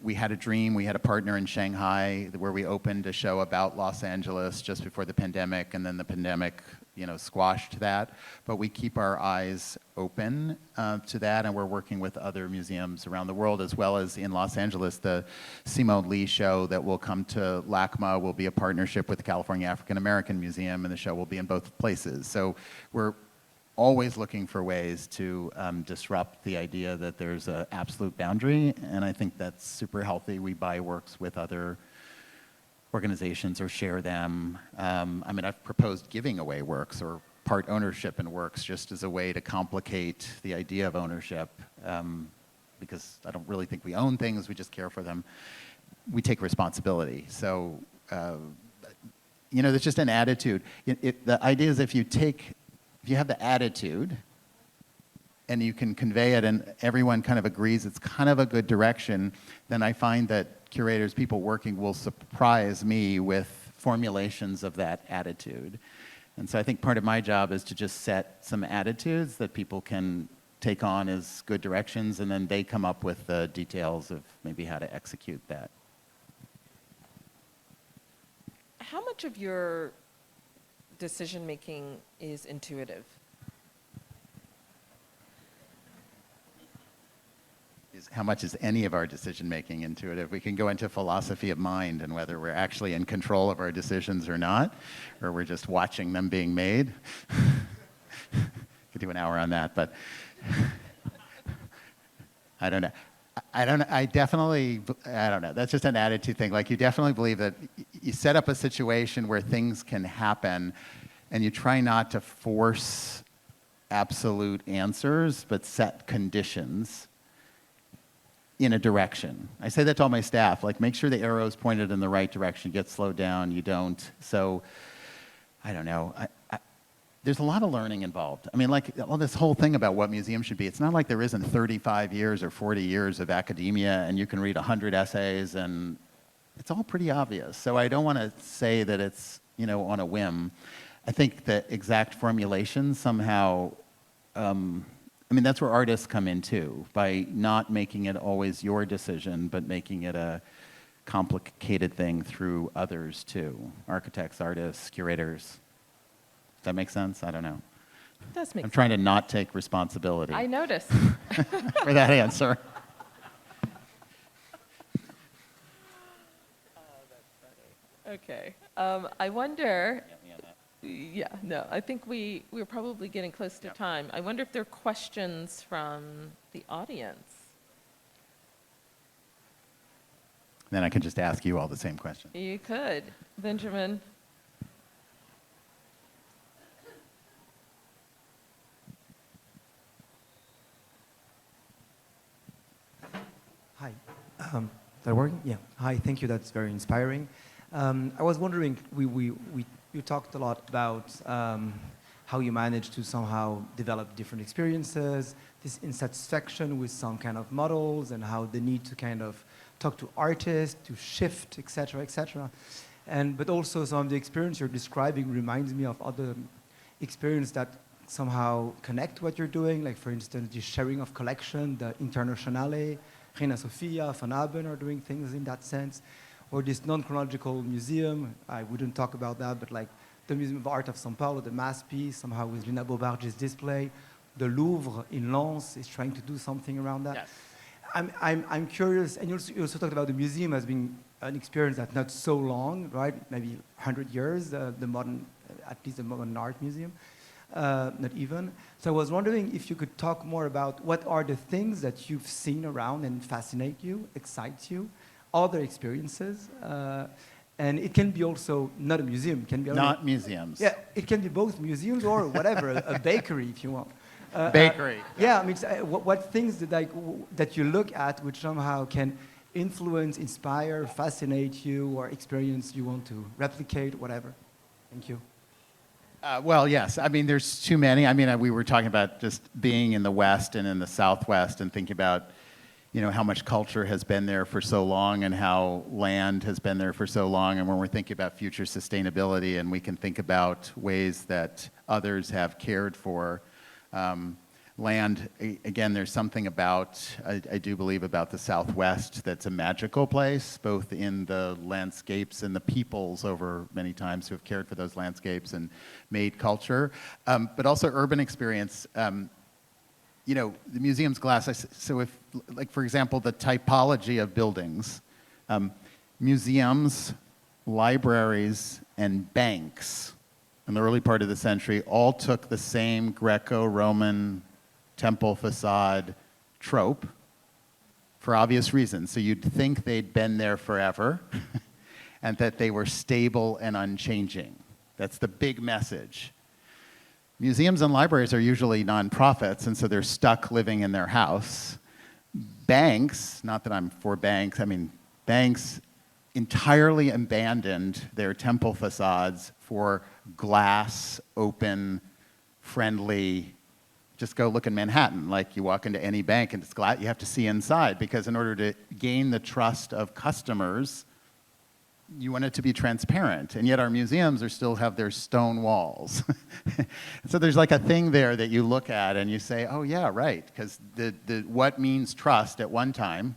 We had a dream. We had a partner in Shanghai where we opened a show about Los Angeles just before the pandemic, and then the pandemic, squashed that. But we keep our eyes open to that, and we're working with other museums around the world, as well as in Los Angeles. The Simone Lee show that will come to LACMA will be a partnership with the California African American Museum, and the show will be in both places. So we're always looking for ways to disrupt the idea that there's an absolute boundary, and I think that's super healthy. We buy works with other organizations or share them. I've proposed giving away works or part ownership in works just as a way to complicate the idea of ownership, because I don't really think we own things, we just care for them. We take responsibility. So, there's just an attitude. The idea is if you have the attitude and you can convey it and everyone kind of agrees it's kind of a good direction, then I find that curators, people working, will surprise me with formulations of that attitude. And so I think part of my job is to just set some attitudes that people can take on as good directions, and then they come up with the details of maybe how to execute that. How much of your decision-making is intuitive? How much is any of our decision-making intuitive? We can go into philosophy of mind and whether we're actually in control of our decisions or not, or we're just watching them being made. Could do an hour on that, but I don't know. I don't know. That's just an attitude thing. Like, you definitely believe that you set up a situation where things can happen, and you try not to force absolute answers, but set conditions in a direction. I say that to all my staff, like, make sure the arrow's pointed in the right direction. Get slowed down, you don't. So, I don't know. There's a lot of learning involved. All this whole thing about what museums should be, it's not like there isn't 35 years or 40 years of academia and you can read 100 essays and it's all pretty obvious. So I don't want to say that it's, on a whim. I think the exact formulation somehow, that's where artists come in too, by not making it always your decision, but making it a complicated thing through others too. Architects, artists, curators. Does that make sense? I don't know. It does make sense. I'm trying to not take responsibility I noticed. for that answer. Okay. I wonder, I think we're probably getting close to time. I wonder if there are questions from the audience. Then I can just ask you all the same question. You could. Benjamin. Hi. Is that working? Yeah. Hi, thank you. That's very inspiring. I was wondering, you talked a lot about how you managed to somehow develop different experiences, this insatisfaction with some kind of models, and how the need to kind of talk to artists, to shift, et cetera, et cetera. But also some of the experience you're describing reminds me of other experience that somehow connect what you're doing, like for instance, the sharing of collection, the Internationale, Reina Sofia, Van Aben are doing things in that sense, or this non-chronological museum, I wouldn't talk about that, but like the Museum of Art of São Paulo, the mass piece, somehow with Lina Bobarge's display, the Louvre in Lens is trying to do something around that. Yes. I'm curious, and you also talked about the museum as being an experience that's not so long, right? Maybe 100 years, the modern, at least the modern art museum, not even. So I was wondering if you could talk more about what are the things that you've seen around and fascinate you, excite you, other experiences, and it can be also not a museum, it can be Not museums. Yeah, it can be both museums or whatever, a bakery if you want. Bakery. Yeah, I mean, what things that you look at which somehow can influence, inspire, fascinate you, or experience you want to replicate, whatever? Thank you. Well, yes. I mean, there's too many. I mean, we were talking about just being in the West and in the Southwest and thinking about, how much culture has been there for so long and how land has been there for so long. And when we're thinking about future sustainability and we can think about ways that others have cared for land, again, there's something about, I do believe, about the Southwest that's a magical place, both in the landscapes and the peoples over many times who have cared for those landscapes and made culture, but also urban experience. The museum's glass, so if, like, for example, the typology of buildings, museums, libraries, and banks in the early part of the century all took the same Greco-Roman temple facade trope for obvious reasons. So you'd think they'd been there forever and that they were stable and unchanging. That's the big message. Museums and libraries are usually nonprofits, and so they're stuck living in their house. Banks, not that I'm for banks, I mean, banks entirely abandoned their temple facades for glass, open, friendly. Just go look in Manhattan. Like, you walk into any bank and it's glass, you have to see inside, because in order to gain the trust of customers, you want it to be transparent. And yet our museums still have their stone walls. So there's like a thing there that you look at and you say, oh yeah, right, because what means trust at one time,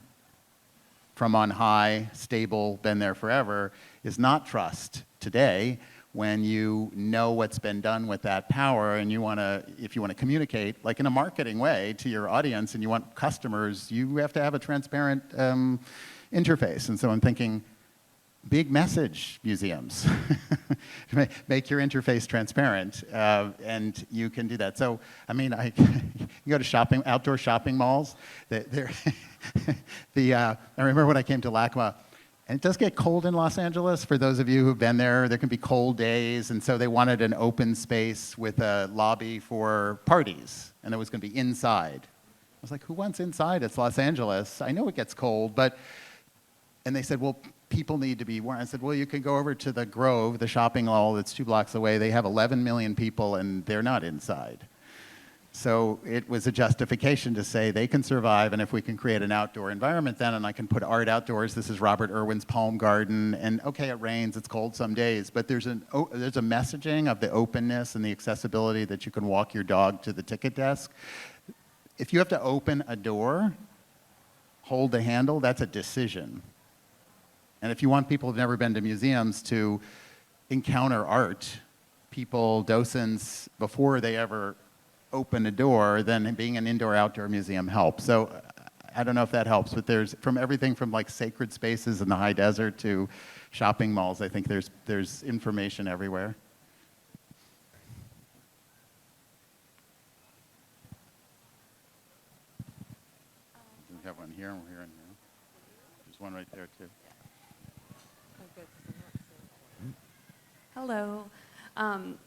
from on high, stable, been there forever, is not trust today, when you know what's been done with that power, and if you want to communicate, like in a marketing way, to your audience, and you want customers, you have to have a transparent interface. And so I'm thinking, big message museums. Make your interface transparent, and you can do that. So, I mean, you go to outdoor shopping malls. I remember when I came to LACMA, and it does get cold in Los Angeles. For those of you who've been there can be cold days, and so they wanted an open space with a lobby for parties, and it was going to be inside. I was like, who wants inside? It's Los Angeles. I know it gets cold, and they said, well, people need to be warm. I said, well, you can go over to the Grove, the shopping mall that's 2 blocks away. They have 11 million people, and they're not inside. So it was a justification to say they can survive, and if we can create an outdoor environment then, and I can put art outdoors. This is Robert Irwin's Palm Garden, and okay, it rains, it's cold some days, but there's a messaging of the openness and the accessibility that you can walk your dog to the ticket desk. If you have to open a door, hold the handle, that's a decision. And if you want people who've never been to museums to encounter art, docents, before they ever open a door, then being an indoor-outdoor museum helps. So I don't know if that helps, but there's everything from like sacred spaces in the high desert to shopping malls. I think there's information everywhere. We have one here and here and here. There's one right there too. Hello.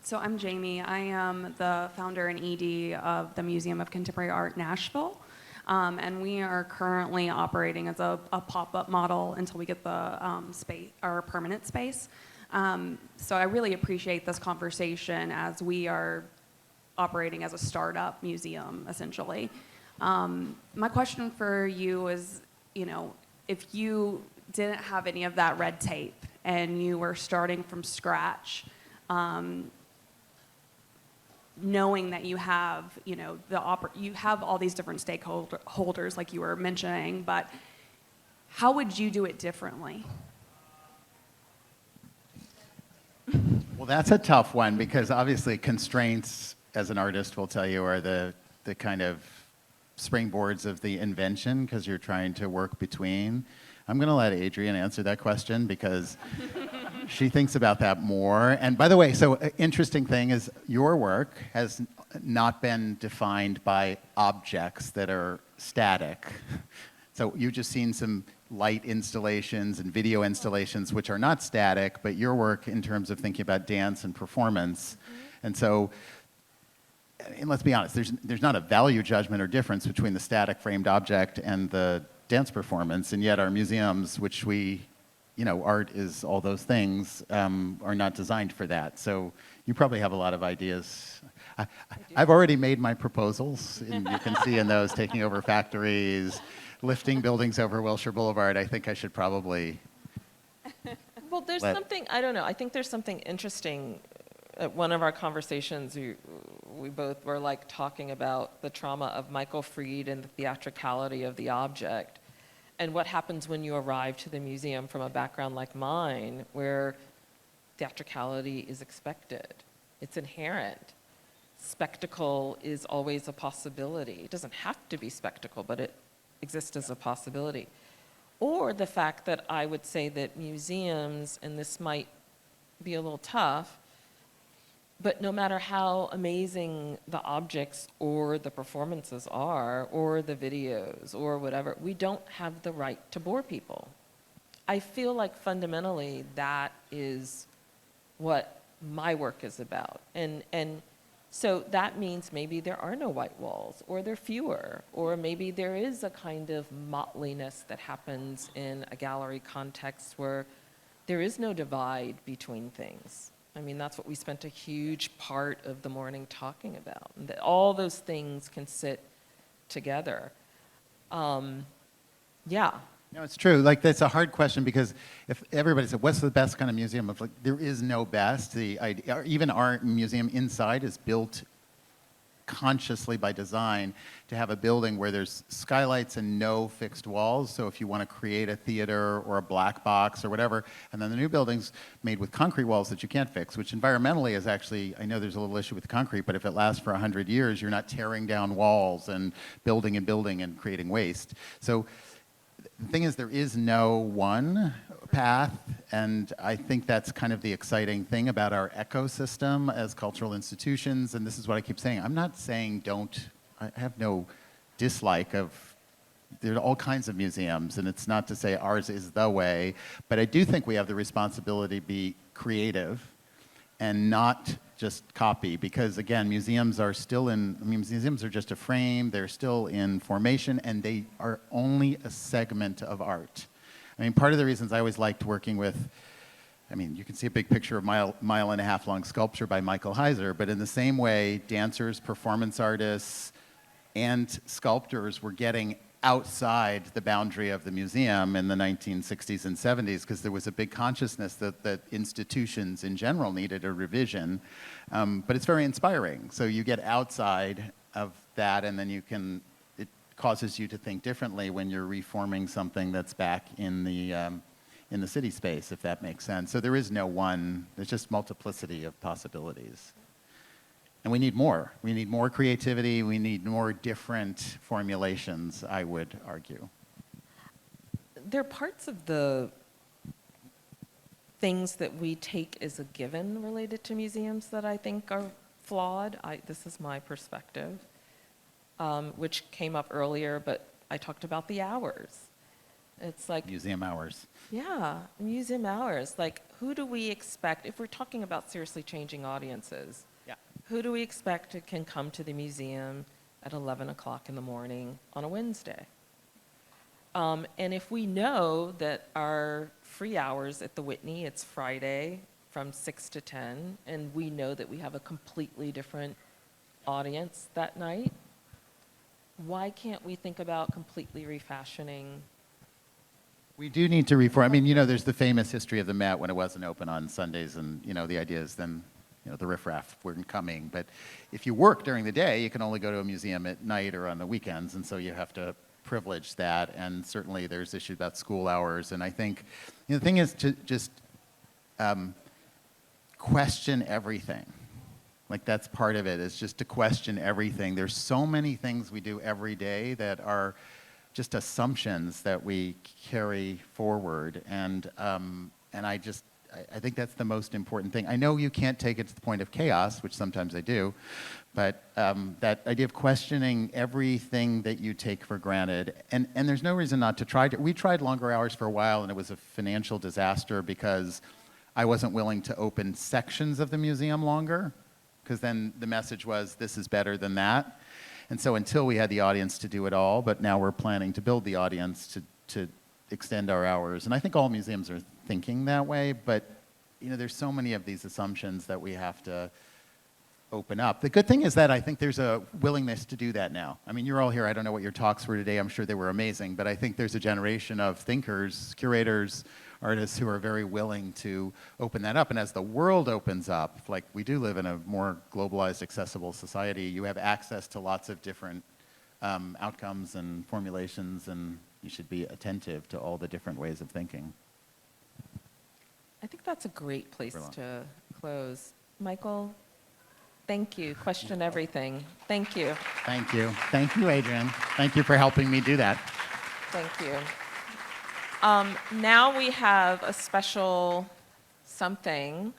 So I'm Jamie. I am the founder and ED of the Museum of Contemporary Art Nashville. And we are currently operating as a pop-up model until we get the space, our permanent space. So I really appreciate this conversation as we are operating as a startup museum, essentially. My question for you is, if you didn't have any of that red tape and you were starting from scratch, knowing that you have, you know, you have all these different stakeholders like you were mentioning, but how would you do it differently? Well, that's a tough one because obviously constraints, as an artist will tell you, are the kind of springboards of the invention because you're trying to work between. I'm going to let Adrienne answer that question because she thinks about that more. And by the way, so interesting thing is your work has not been defined by objects that are static. So you've just seen some light installations and video installations which are not static, but your work in terms of thinking about dance and performance. And so, and let's be honest, there's not a value judgment or difference between the static framed object and the dance performance, and yet our museums, which we, you know, art is all those things, are not designed for that. So you probably have a lot of ideas. I've already made my proposals, and you can see in those taking over factories, lifting buildings over Wilshire Boulevard. I think I should probably. Well, there's something, I don't know, I think there's something interesting. At one of our conversations, we both were like talking about the trauma of Michael Fried and the theatricality of the object, and what happens when you arrive to the museum from a background like mine, where theatricality is expected. It's inherent. Spectacle is always a possibility. It doesn't have to be spectacle, but it exists as a possibility. Or the fact that I would say that museums, and this might be a little tough, but no matter how amazing the objects or the performances are, or the videos, or whatever, we don't have the right to bore people. I feel like fundamentally that is what my work is about. And so that means maybe there are no white walls, or there are fewer, or maybe there is a kind of mottliness that happens in a gallery context where there is no divide between things. I mean, that's what we spent a huge part of the morning talking about, and that all those things can sit together. Yeah. No, it's true. Like, that's a hard question because if everybody said, what's the best kind of museum? Like, there is no best. The idea, even our museum inside is built consciously by design to have a building where there's skylights and no fixed walls. So if you want to create a theater or a black box or whatever, and then the new building's made with concrete walls that you can't fix, which environmentally is actually, I know there's a little issue with concrete, but if it lasts for 100 years, you're not tearing down walls and building and creating waste. So the thing is, there is no one path, and I think that's kind of the exciting thing about our ecosystem as cultural institutions, and this is what I keep saying. I'm not saying I have no dislike of, there are all kinds of museums, and it's not to say ours is the way, but I do think we have the responsibility to be creative and not just copy, because again, museums are museums are just a frame, they're still in formation, and they are only a segment of art. I mean, part of the reasons I always liked working with, I mean, you can see a big picture of mile and a half long sculpture by Michael Heiser, but in the same way, dancers, performance artists, and sculptors were getting outside the boundary of the museum in the 1960s and 70s because there was a big consciousness that institutions in general needed a revision. But it's very inspiring. So you get outside of that, and then it causes you to think differently when you're reforming something that's back in the city space, if that makes sense. So there is no one, there's just multiplicity of possibilities. And we need more. We need more creativity. We need more different formulations, I would argue. There are parts of the things that we take as a given related to museums that I think are flawed. This is my perspective, which came up earlier, but I talked about the hours. It's like museum hours. Yeah, museum hours. Like, who do we expect, if we're talking about seriously changing audiences, who do we expect can come to the museum at 11 o'clock in the morning on a Wednesday? And if we know that our free hours at the Whitney, it's Friday from 6 to 10, and we know that we have a completely different audience that night, why can't we think about completely refashioning We do need to reform. I mean, there's the famous history of the Met when it wasn't open on Sundays, and the idea is then, the riffraff weren't coming. But if you work during the day, you can only go to a museum at night or on the weekends, and so you have to privilege that. And certainly there's issues about school hours. And I think the thing is to just question everything. Like, that's part of it, is just to question everything. There's so many things we do every day that are just assumptions that we carry forward, and I think that's the most important thing. I know you can't take it to the point of chaos, which sometimes I do, but that idea of questioning everything that you take for granted, and there's no reason not to try. We tried longer hours for a while, and it was a financial disaster because I wasn't willing to open sections of the museum longer, because then the message was, this is better than that. And so until we had the audience to do it all, but now we're planning to build the audience to extend our hours. And I think all museums are thinking that way, but there's so many of these assumptions that we have to open up. The good thing is that I think there's a willingness to do that now. I mean, you're all here. I don't know what your talks were today. I'm sure they were amazing, but I think there's a generation of thinkers, curators, artists who are very willing to open that up. And as the world opens up, like, we do live in a more globalized, accessible society, you have access to lots of different outcomes and formulations, and you should be attentive to all the different ways of thinking. I think that's a great place to close. Michael, thank you. Question everything. Thank you. Thank you. Thank you, Adrienne. Thank you for helping me do that. Thank you. Now we have a special something.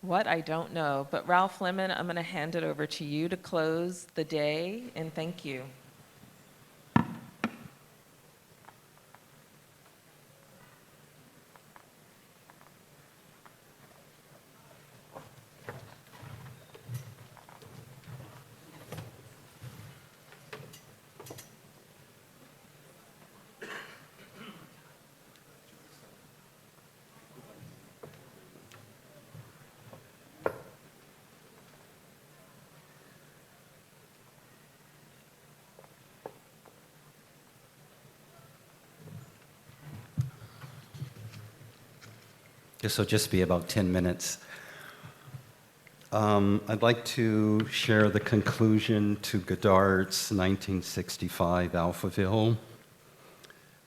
What? I don't know. But Ralph Lemon, I'm going to hand it over to you to close the day, and thank you. This will just be about 10 minutes. I'd like to share the conclusion to Godard's 1965 Alphaville,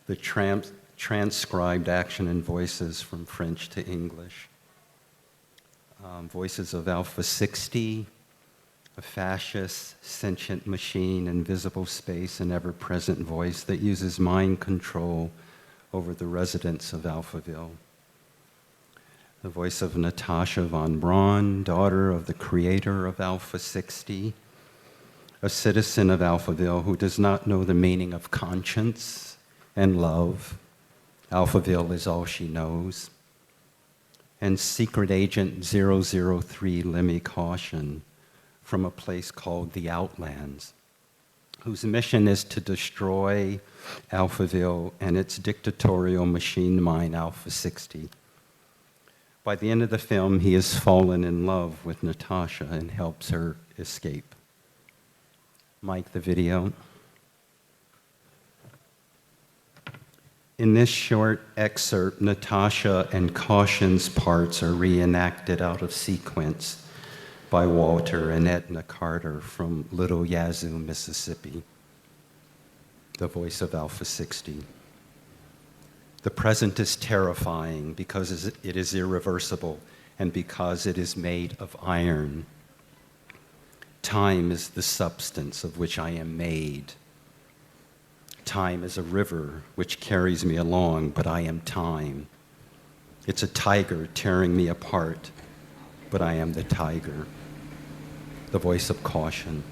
the transcribed action and voices from French to English. Voices of Alpha 60, a fascist, sentient machine, invisible space, and ever-present voice that uses mind control over the residents of Alphaville. The voice of Natasha von Braun, daughter of the creator of Alpha 60, a citizen of Alphaville who does not know the meaning of conscience and love. Alphaville is all she knows. And Secret Agent 003 Lemmy Caution from a place called the Outlands, whose mission is to destroy Alphaville and its dictatorial machine mind, Alpha 60. By the end of the film, he has fallen in love with Natasha and helps her escape. Mike, the video. In this short excerpt, Natasha and Caution's parts are reenacted out of sequence by Walter and Edna Carter from Little Yazoo, Mississippi, the voice of Alpha 60. The present is terrifying because it is irreversible and because it is made of iron. Time is the substance of which I am made. Time is a river which carries me along, but I am time. It's a tiger tearing me apart, but I am the tiger. The voice of Caution.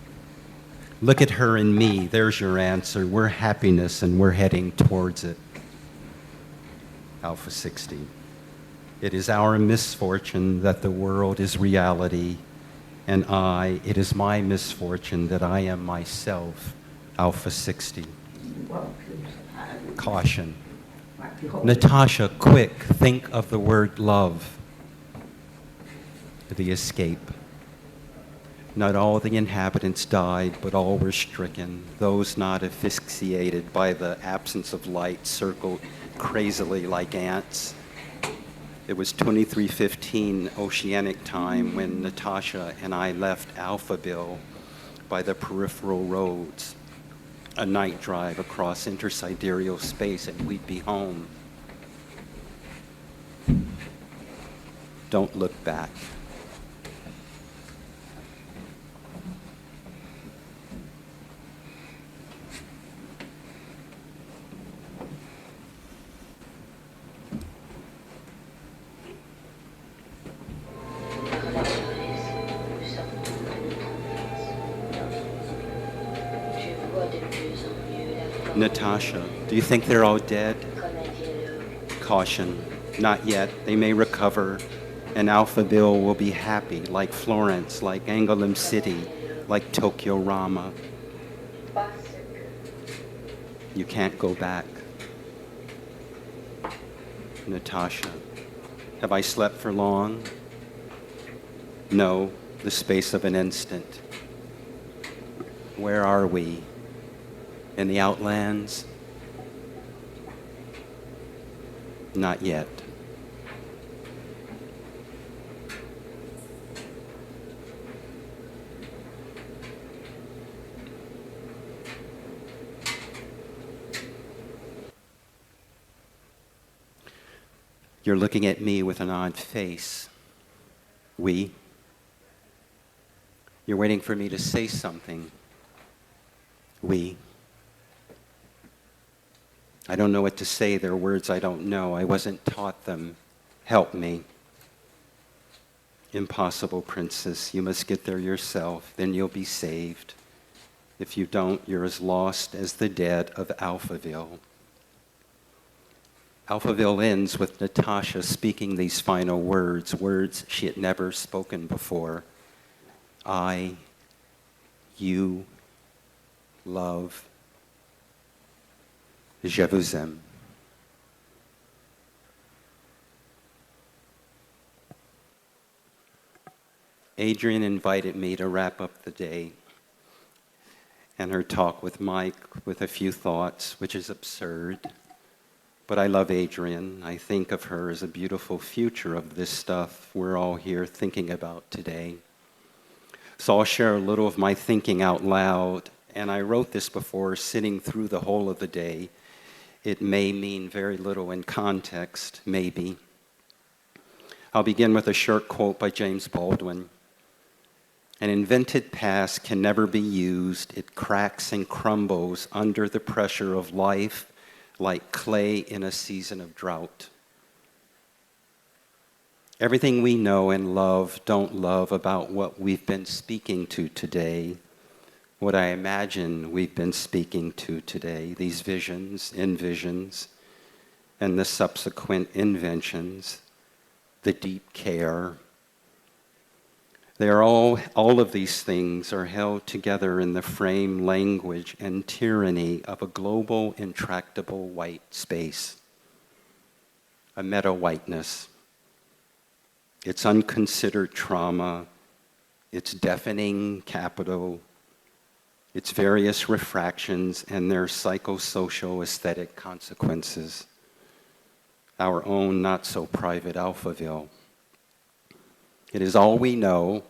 Look at her and me. There's your answer. We're happiness and we're heading towards it. Alpha 60. It is our misfortune that the world is reality, and it is my misfortune that I am myself, Alpha 60. Caution. Natasha, quick, think of the word love. The escape. Not all the inhabitants died, but all were stricken. Those not asphyxiated by the absence of light circled crazily like ants. It was 23:15 Oceanic time when Natasha and I left Alphaville by the peripheral roads, a night drive across intersidereal space, and we'd be home. Don't look back. Natasha, do you think they're all dead? Caution, not yet. They may recover, and Alphaville will be happy, like Florence, like Engell City, like Tokyo Rama. You can't go back. Natasha, have I slept for long? No, the space of an instant. Where are we? In the outlands? Not yet. You're looking at me with an odd face. We? You're waiting for me to say something. We? I don't know what to say. They're words I don't know. I wasn't taught them. Help me. Impossible, princess. You must get there yourself. Then you'll be saved. If you don't, you're as lost as the dead of Alphaville. Alphaville ends with Natasha speaking these final words, words she had never spoken before. I, you, love, je vous aime. Adrienne invited me to wrap up the day and her talk with Mike with a few thoughts, which is absurd. But I love Adrienne. I think of her as a beautiful future of this stuff we're all here thinking about today. So I'll share a little of my thinking out loud. And I wrote this before sitting through the whole of the day. It may mean very little in context, maybe. I'll begin with a short quote by James Baldwin. An invented past can never be used. It cracks and crumbles under the pressure of life like clay in a season of drought. Everything we know and love, don't love about what we've been speaking to today, what I imagine we've been speaking to today, these visions, envisions, and the subsequent inventions, the deep care. They are all of these things are held together in the frame, language, and tyranny of a global, intractable white space, a meta-whiteness. Its unconsidered trauma, its deafening capital, its various refractions and their psychosocial aesthetic consequences, our own not-so-private Alphaville. It is all we know,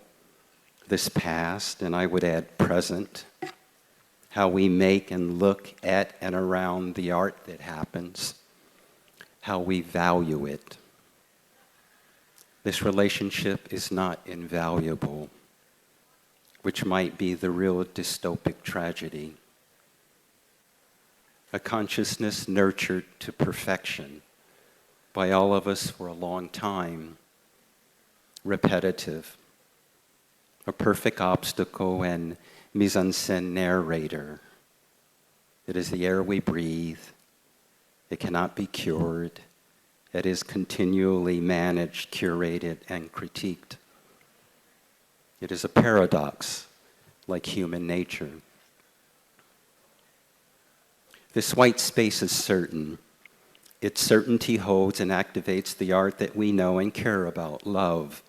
this past, and I would add present, how we make and look at and around the art that happens, how we value it. This relationship is not invaluable, which might be the real dystopic tragedy. A consciousness nurtured to perfection by all of us for a long time, repetitive, a perfect obstacle and mise-en-scène narrator. It is the air we breathe. It cannot be cured. It is continually managed, curated, and critiqued. It is a paradox, like human nature. This white space is certain. Its certainty holds and activates the art that we know and care about, love.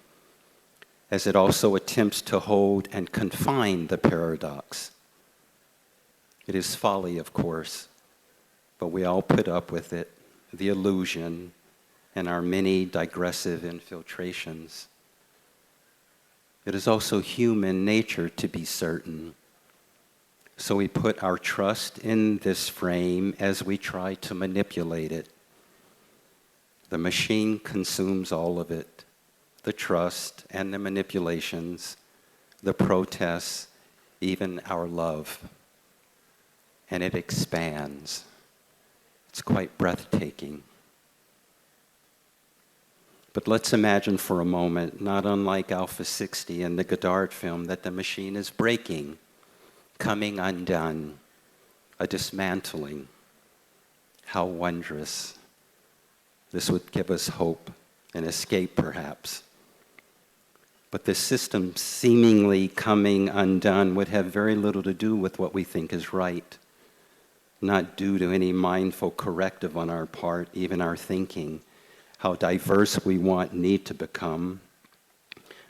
as it also attempts to hold and confine the paradox. It is folly, of course, but we all put up with it, the illusion, and our many digressive infiltrations. It is also human nature to be certain. So we put our trust in this frame as we try to manipulate it. The machine consumes all of it, the trust and the manipulations, the protests, even our love. And it expands. It's quite breathtaking. But let's imagine for a moment, not unlike Alpha 60 in the Godard film, that the machine is breaking, coming undone, a dismantling. How wondrous. This would give us hope, an escape perhaps. But this system seemingly coming undone would have very little to do with what we think is right, not due to any mindful corrective on our part, even our thinking, how diverse we need to become.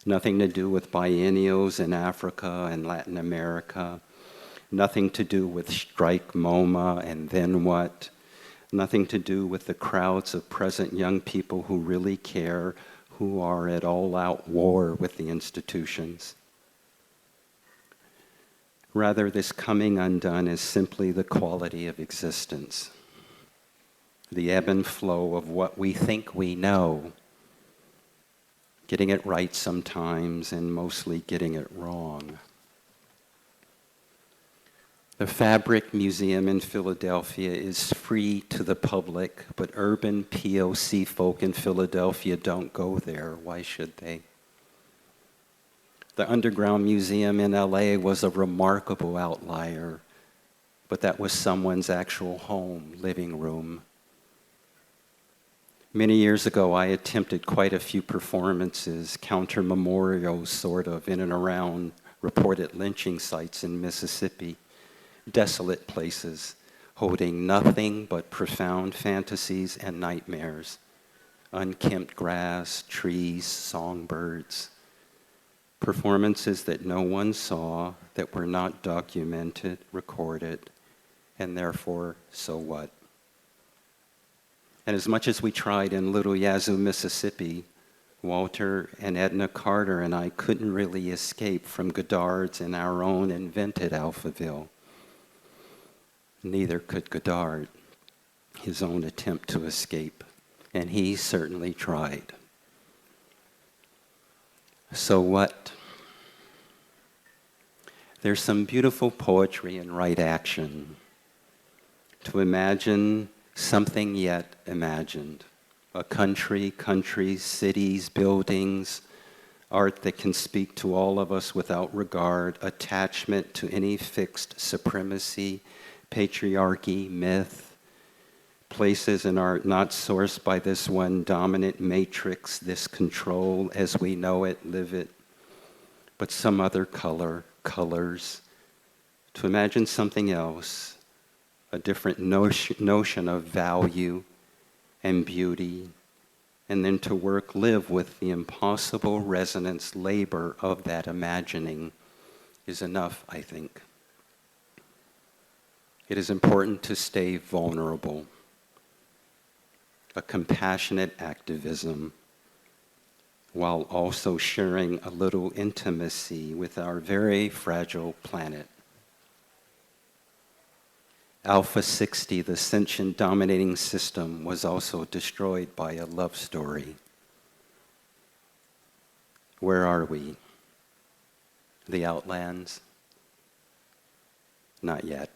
Nothing to do with biennials in Africa and Latin America. Nothing to do with strike MoMA and then what. Nothing to do with the crowds of present young people who really care, who are at all-out war with the institutions. Rather, this coming undone is simply the quality of existence, the ebb and flow of what we think we know, getting it right sometimes and mostly getting it wrong. The Fabric Museum in Philadelphia is free to the public, but urban POC folk in Philadelphia don't go there. Why should they? The Underground Museum in LA was a remarkable outlier, but that was someone's actual home, living room. Many years ago, I attempted quite a few performances, counter-memorials sort of, in and around reported lynching sites in Mississippi. Desolate places holding nothing but profound fantasies and nightmares. Unkempt grass, trees, songbirds. Performances that no one saw, that were not documented, recorded, and therefore, so what? And as much as we tried in Little Yazoo, Mississippi, Walter and Edna Carter and I couldn't really escape from Godard's and our own invented Alphaville. Neither could Godard, his own attempt to escape, and he certainly tried. So what? There's some beautiful poetry in right action. To imagine something yet imagined. A country, countries, cities, buildings, art that can speak to all of us without regard, attachment to any fixed supremacy, patriarchy, myth, places in art not sourced by this one dominant matrix, this control as we know it, live it, but some other colors, to imagine something else, a different notion of value and beauty, and then to live with the impossible resonance labor of that imagining is enough, I think. It is important to stay vulnerable, a compassionate activism, while also sharing a little intimacy with our very fragile planet. Alpha 60, the sentient dominating system, was also destroyed by a love story. Where are we? The Outlands? Not yet.